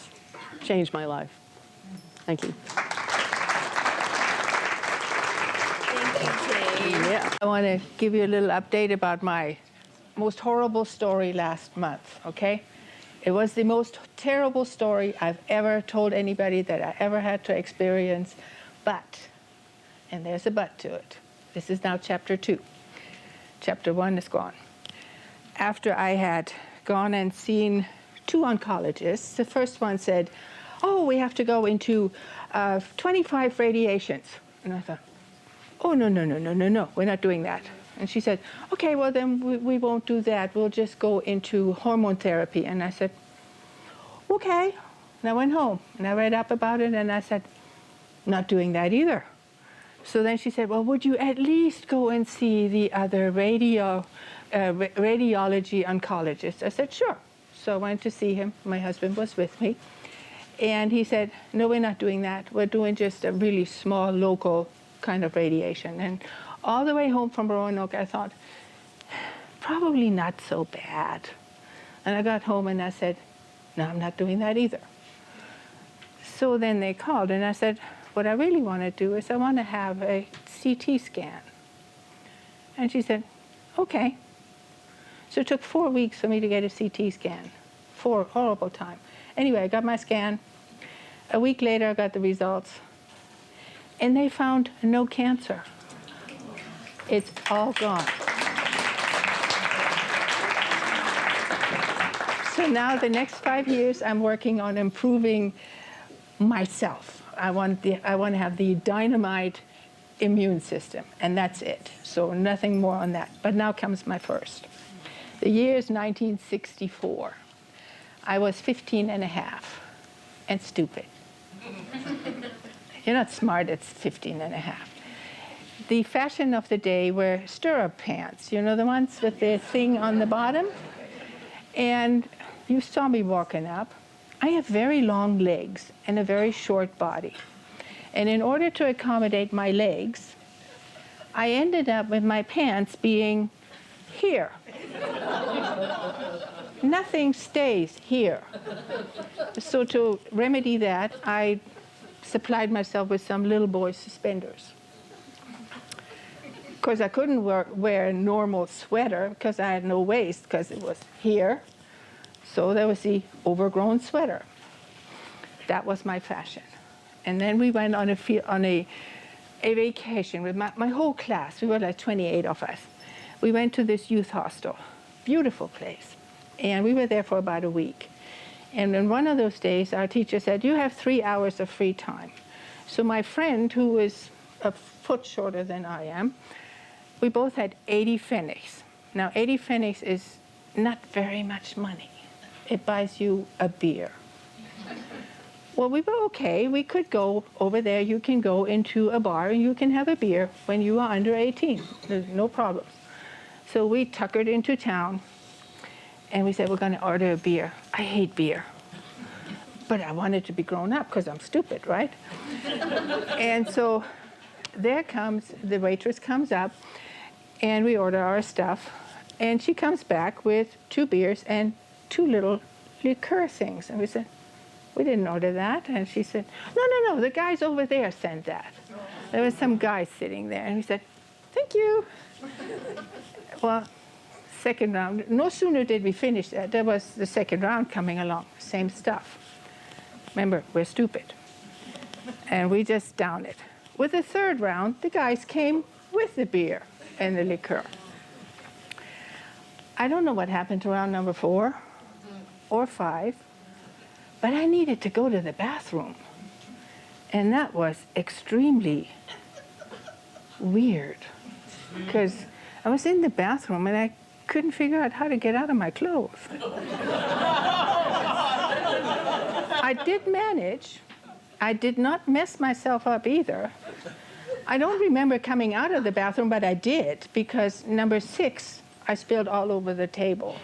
changed my life. Thank you. Yeah.
I want to give you a little update about my most horrible story last month, okay? It was the most terrible story I've ever told anybody that I ever had to experience, but, and there's a but to it. This is now chapter 2. Chapter 1 is gone. After I had gone and seen 2 oncologists, the first one said, oh, we have to go into 25 radiations. And I thought, oh, no, we're not doing that. And she said, okay, well, then we won't do that. We'll just go into hormone therapy. And I said, okay. And I went home, and I read up about it, and I said, not doing that either. So then she said, well, would you at least go and see the other radiology oncologist? I said, sure. So I went to see him. My husband was with me. And he said, no, we're not doing that. We're doing just a really small, local kind of radiation. And all the way home from Roanoke, I thought, probably not so bad. And I got home and I said, no, I'm not doing that either. So then they called and I said, what I really want to do is I want to have a CT scan. And she said, okay. So it took 4 weeks for me to get a CT scan. 4 horrible time. Anyway, I got my scan. A week later, I got the results. And they found no cancer. It's all gone. So now the next 5 years, I'm working on improving myself. I want to have the dynamite immune system, and that's it. So nothing more on that. But now comes my first. The year is 1964. I was 15 and a half and stupid. You're not smart at 15 and a half. The fashion of the day were stirrup pants, you know, the ones with the thing on the bottom? And you saw me walking up. I have very long legs and a very short body. And in order to accommodate my legs, I ended up with my pants being here. Nothing stays here. So to remedy that, I supplied myself with some little boy suspenders. Of course, I couldn't wear a normal sweater because I had no waist because it was here. So there was the overgrown sweater. That was my fashion. And then we went on a vacation with my whole class. We were like 28 of us. We went to this youth hostel, beautiful place. And we were there for about a week. And on one of those days, our teacher said, you have 3 hours of free time. So my friend, who is a foot shorter than I am, we both had 80 pfennigs. Now, 80 pfennigs is not very much money. It buys you a beer. Well, we were okay. We could go over there. You can go into a bar and you can have a beer when you are under 18. There's no problems. So we tuckered into town and we said, we're going to order a beer. I hate beer. But I wanted to be grown up because I'm stupid, right? And so there comes, the waitress comes up and we order our stuff. And she comes back with 2 beers and 2 little liqueur things. And we said, we didn't order that. And she said, no, the guys over there sent that. There was some guy sitting there. And we said, thank you. Well, second round, no sooner did we finish that, there was the second round coming along, same stuff. Remember, we're stupid. And we just downed it. With the third round, the guys came with the beer and the liqueur. I don't know what happened to round number 4 or 5, but I needed to go to the bathroom. And that was extremely weird, because I was in the bathroom and I couldn't figure out how to get out of my clothes. I did manage. I did not mess myself up either. I don't remember coming out of the bathroom, but I did, because number 6, I spilled all over the table.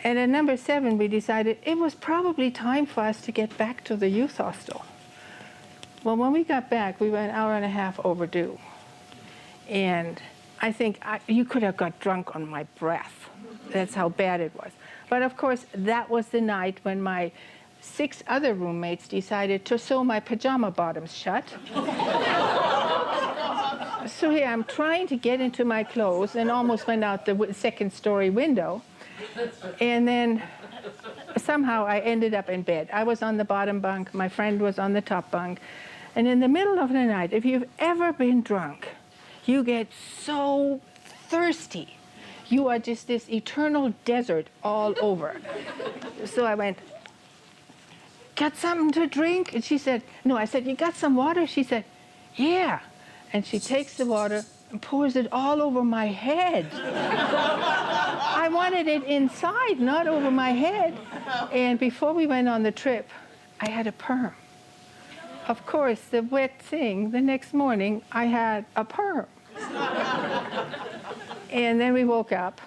And at number 7, we decided it was probably time for us to get back to the youth hostel. Well, when we got back, we were an hour and a half overdue. And I think you could have got drunk on my breath. That's how bad it was. But of course, that was the night when my 6 other roommates decided to sew my pajama bottoms shut. So here I'm trying to get into my clothes and almost went out the second-story window. And then somehow I ended up in bed. I was on the bottom bunk. My friend was on the top bunk. And in the middle of the night, if you've ever been drunk, you get so thirsty. You are just this eternal desert all over. So I went, got something to drink? And she said, no. I said, you got some water? She said, yeah. And she takes the water and pours it all over my head. I wanted it inside, not over my head. And before we went on the trip, I had a perm. Of course, the wet thing, the next morning, I had a perm. And then we woke up,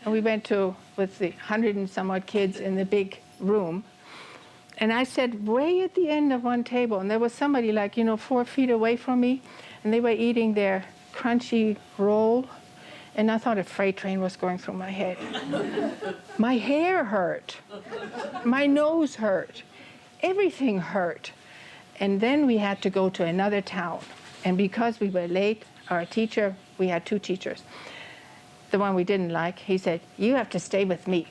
and we went with the 100 and some odd kids in the big room. And I sat way at the end of one table, and there was somebody 4 feet away from me, and they were eating their crunchy roll, and I thought a freight train was going through my head. My hair hurt. My nose hurt. Everything hurt. And then we had to go to another town. And because we were late, our teacher, we had 2 teachers. The one we didn't like, he said, you have to stay with me.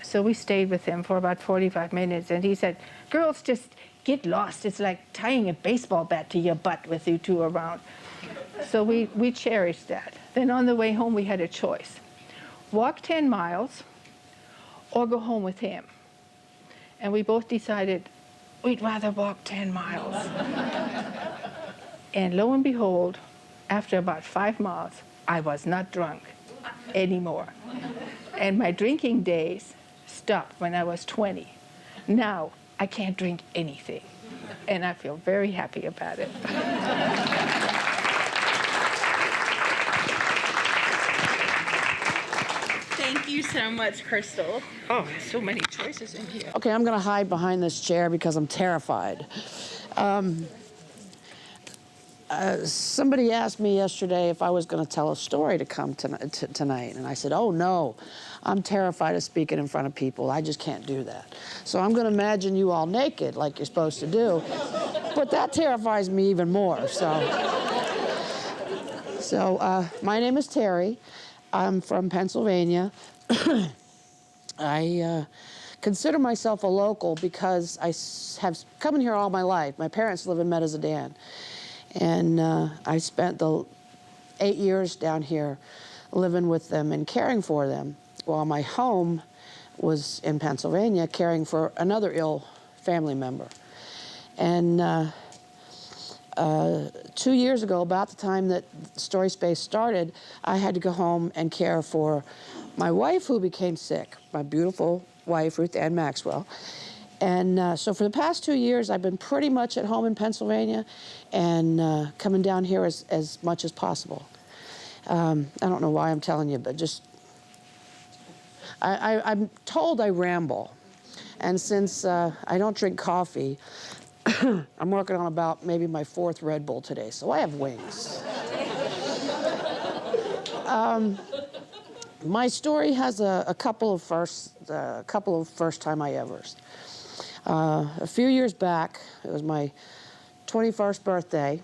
So we stayed with him for about 45 minutes, and he said, girls, just get lost. It's like tying a baseball bat to your butt with you 2 around. So we cherished that. Then on the way home, we had a choice. Walk 10 miles or go home with him. And we both decided we'd rather walk 10 miles. And lo and behold, after about 5 miles, I was not drunk anymore. And my drinking days stopped when I was 20. Now, I can't drink anything. And I feel very happy about it.
Thank you so much, Crystal. Oh, so many choices in here.
Okay, I'm going to hide behind this chair because I'm terrified. Somebody asked me yesterday if I was going to tell a story to come tonight, and I said, oh, no. I'm terrified of speaking in front of people. I just can't do that. So I'm going to imagine you all naked like you're supposed to do, but that terrifies me even more. So my name is Terry. I'm from Pennsylvania. I consider myself a local because I have come in here all my life. My parents live in Medizadin. And I spent the 8 years down here living with them and caring for them, while my home was in Pennsylvania caring for another ill family member. And 2 years ago, about the time that Story Space started, I had to go home and care for my wife who became sick, my beautiful wife, Ruth Ann Maxwell. And so for the past 2 years, I've been pretty much at home in Pennsylvania and coming down here as much as possible. I don't know why I'm telling you, but just, I'm told I ramble. And since I don't drink coffee, I'm working on about maybe my 4th Red Bull today, so I have wings. My story has a couple of first-time I-evers. A few years back, it was my 21st birthday,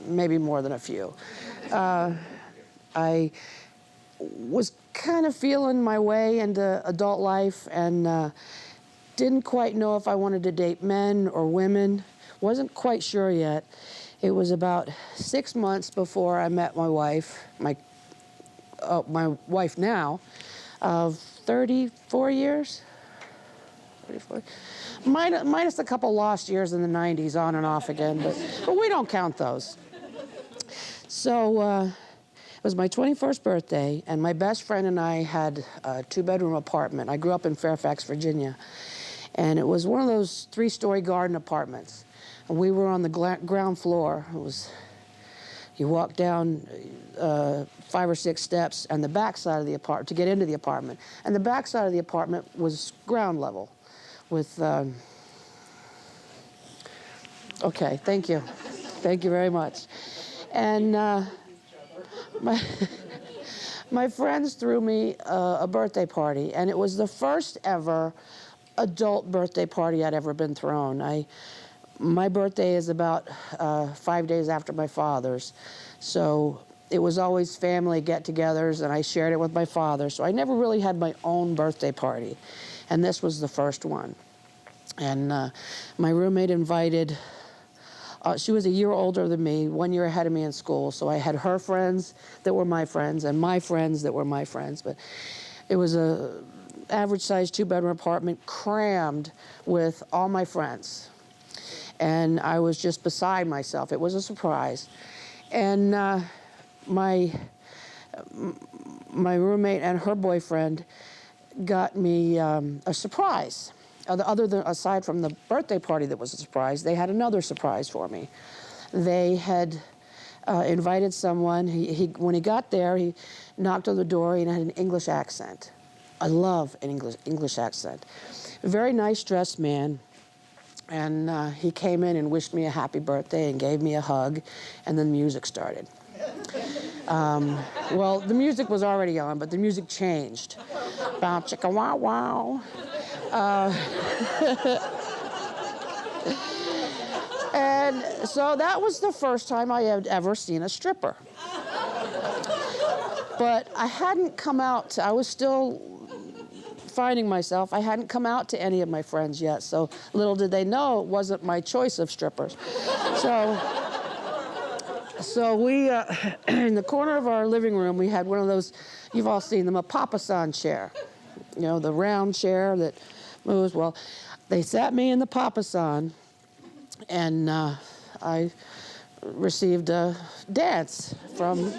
maybe more than a few. I was kind of feeling my way into adult life and didn't quite know if I wanted to date men or women. Wasn't quite sure yet. It was about 6 months before I met my wife, my wife now, of 34 years. 34. Minus a couple lost years in the 90s on and off again, but we don't count those. So it was my 21st birthday, and my best friend and I had a 2-bedroom apartment. I grew up in Fairfax, Virginia, and it was one of those 3-story garden apartments. And we were on the ground floor. It was, you walk down 5 or 6 steps and the back side of the apartment to get into the apartment. And the back side of the apartment was ground level with, okay, thank you. Thank you very much. And my friends threw me a birthday party, and it was the first ever adult birthday party I'd ever been thrown. My birthday is about 5 days after my father's, so it was always family get-togethers, and I shared it with my father, so I never really had my own birthday party, and this was the first one. And my roommate invited, she was a year older than me, 1 year ahead of me in school, so I had her friends that were my friends and my friends that were my friends, but it was a average-sized 2-bedroom apartment crammed with all my friends. And I was just beside myself. It was a surprise. And my roommate and her boyfriend got me a surprise. Aside from the birthday party that was a surprise, they had another surprise for me. They had invited someone. When he got there, he knocked on the door and had an English accent. I love an English accent. A very nice dressed man. And he came in and wished me a happy birthday and gave me a hug, and then music started. Well, the music was already on, but the music changed. Bow, chicka, wow, wow. And so that was the first time I had ever seen a stripper. But I hadn't come out, I was still finding myself. I hadn't come out to any of my friends yet, so little did they know it wasn't my choice of strippers. So we, in the corner of our living room, we had one of those, you've all seen them, a Papa San chair. the round chair that moves. Well, they sat me in the papasan, and I received a dance from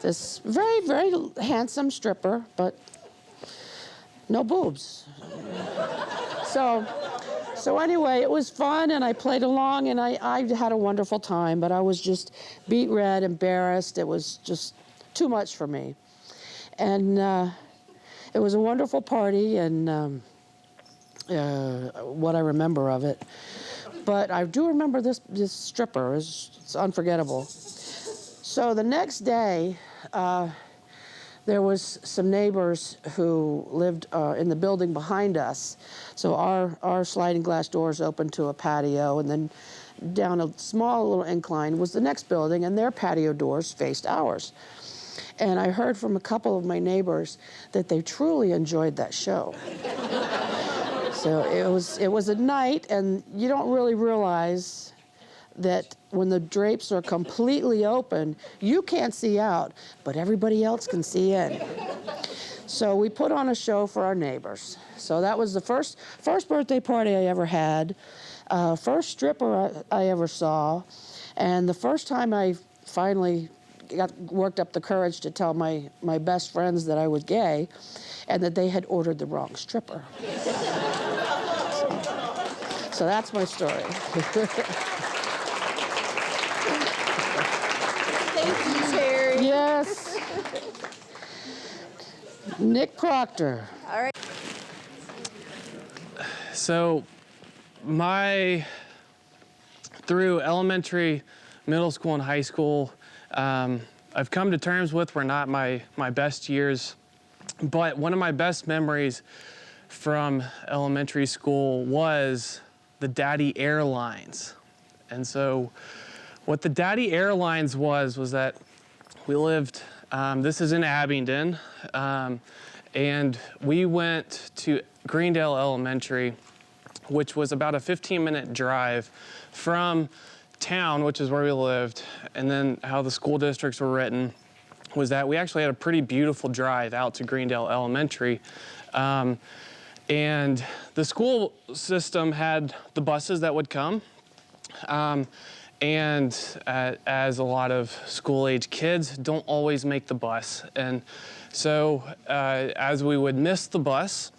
this very, very handsome stripper, but no boobs. So anyway, it was fun, and I played along, and I had a wonderful time, but I was just beet red, embarrassed. It was just too much for me. And it was a wonderful party, and what I remember of it. But I do remember this stripper. It's unforgettable. So the next day, there was some neighbors who lived in the building behind us. So our sliding glass doors opened to a patio, and then down a small little incline was the next building, and their patio doors faced ours. And I heard from a couple of my neighbors that they truly enjoyed that show. So it was at night, and you don't really realize that when the drapes are completely open, you can't see out, but everybody else can see in. So we put on a show for our neighbors. So that was the first birthday party I ever had, first stripper I ever saw, and the first time I finally worked up the courage to tell my best friends that I was gay and that they had ordered the wrong stripper. So that's my story.
Thank you, Terry.
Yes. Nick Proctor.
All right.
So through elementary, middle school, and high school, I've come to terms with were not my best years, but one of my best memories from elementary school was the Daddy Airlines. And so what the Daddy Airlines was that we lived, this is in Abingdon, and we went to Greendale Elementary, which was about a 15-minute drive from town, which is where we lived. And then how the school districts were written was that we actually had a pretty beautiful drive out to Greendale Elementary. And the school system had the buses that would come. And as a lot of school-age kids don't always make the bus. And so as we would miss the bus,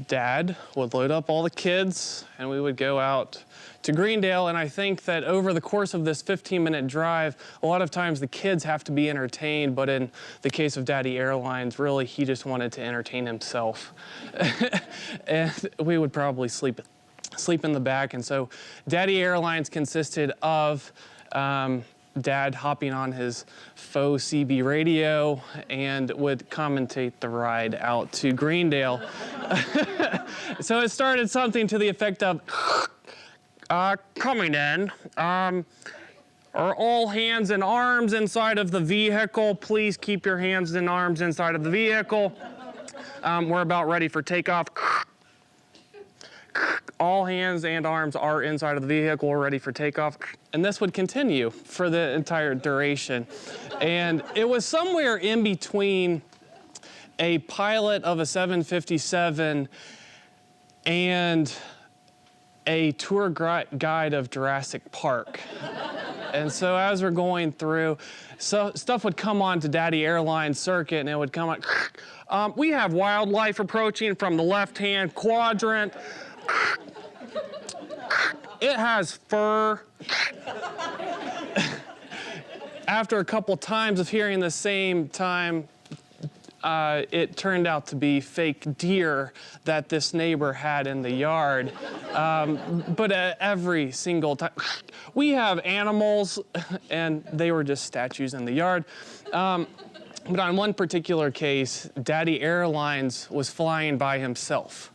Dad would load up all the kids and we would go out to Greendale. And I think that over the course of this 15-minute drive, a lot of times the kids have to be entertained, but in the case of Daddy Airlines, really he just wanted to entertain himself. And we would probably sleep in the back. And so Daddy Airlines consisted of Dad hopping on his faux CB radio and would commentate the ride out to Greendale. So it started something to the effect of, coming in, are all hands and arms inside of the vehicle? Please keep your hands and arms inside of the vehicle. We're about ready for takeoff. All hands and arms are inside of the vehicle, ready for takeoff. And this would continue for the entire duration. And it was somewhere in between a pilot of a 757 and a tour guide of Jurassic Park. And so as we're going through, so stuff would come on to Daddy Airlines circuit, and it would come on, we have wildlife approaching from the left-hand quadrant. It has fur. After a couple times of hearing the same time, it turned out to be fake deer that this neighbor had in the yard. But every single time, we have animals, and they were just statues in the yard. But on one particular case, Daddy Airlines was flying by himself.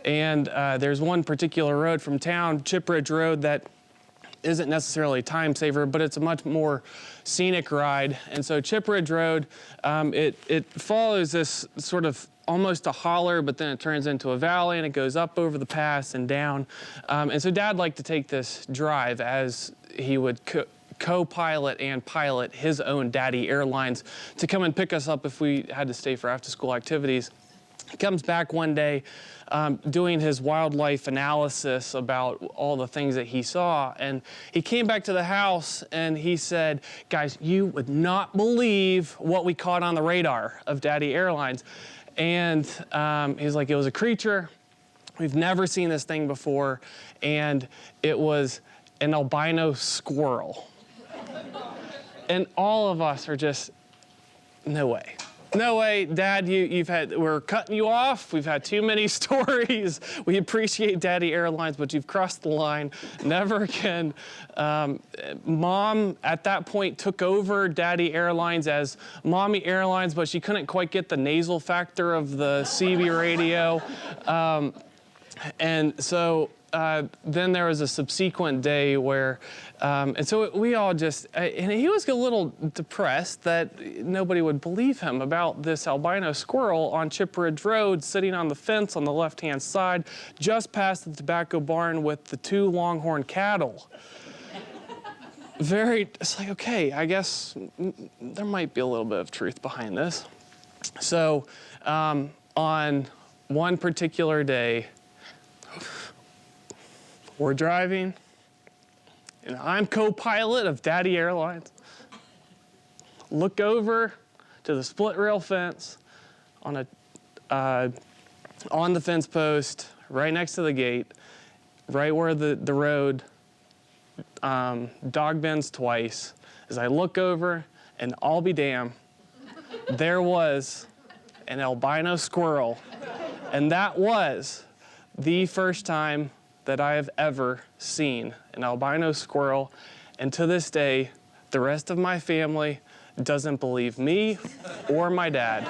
And there's one particular road from town, Chip Ridge Road, that isn't necessarily a time saver, but it's a much more scenic ride. And so Chip Ridge Road, it follows this sort of almost a holler, but then it turns into a valley and it goes up over the pass and down. And so Dad liked to take this drive as he would co-pilot and pilot his own Daddy Airlines to come and pick us up if we had to stay for after-school activities. He comes back one day doing his wildlife analysis about all the things that he saw. And he came back to the house and he said, guys, you would not believe what we caught on the radar of Daddy Airlines. And he's like, it was a creature. We've never seen this thing before. And it was an albino squirrel. And all of us are just, no way. No way, Dad, we're cutting you off. We've had too many stories. We appreciate Daddy Airlines, but you've crossed the line. Never again. Mom, at that point, took over Daddy Airlines as Mommy Airlines, but she couldn't quite get the nasal factor of the CB radio. And so then there was a subsequent day where, and so we all just, and he was a little depressed that nobody would believe him about this albino squirrel on Chip Ridge Road sitting on the fence on the left-hand side, just past the tobacco barn with the 2 longhorn cattle. It's like, okay, I guess there might be a little bit of truth behind this. So on one particular day, we're driving, and I'm co-pilot of Daddy Airlines. Look over to the split rail fence on the fence post, right next to the gate, right where the road dog bends twice. As I look over, and I'll be damned, there was an albino squirrel, and that was the first time that I have ever seen an albino squirrel. And to this day, the rest of my family doesn't believe me or my dad.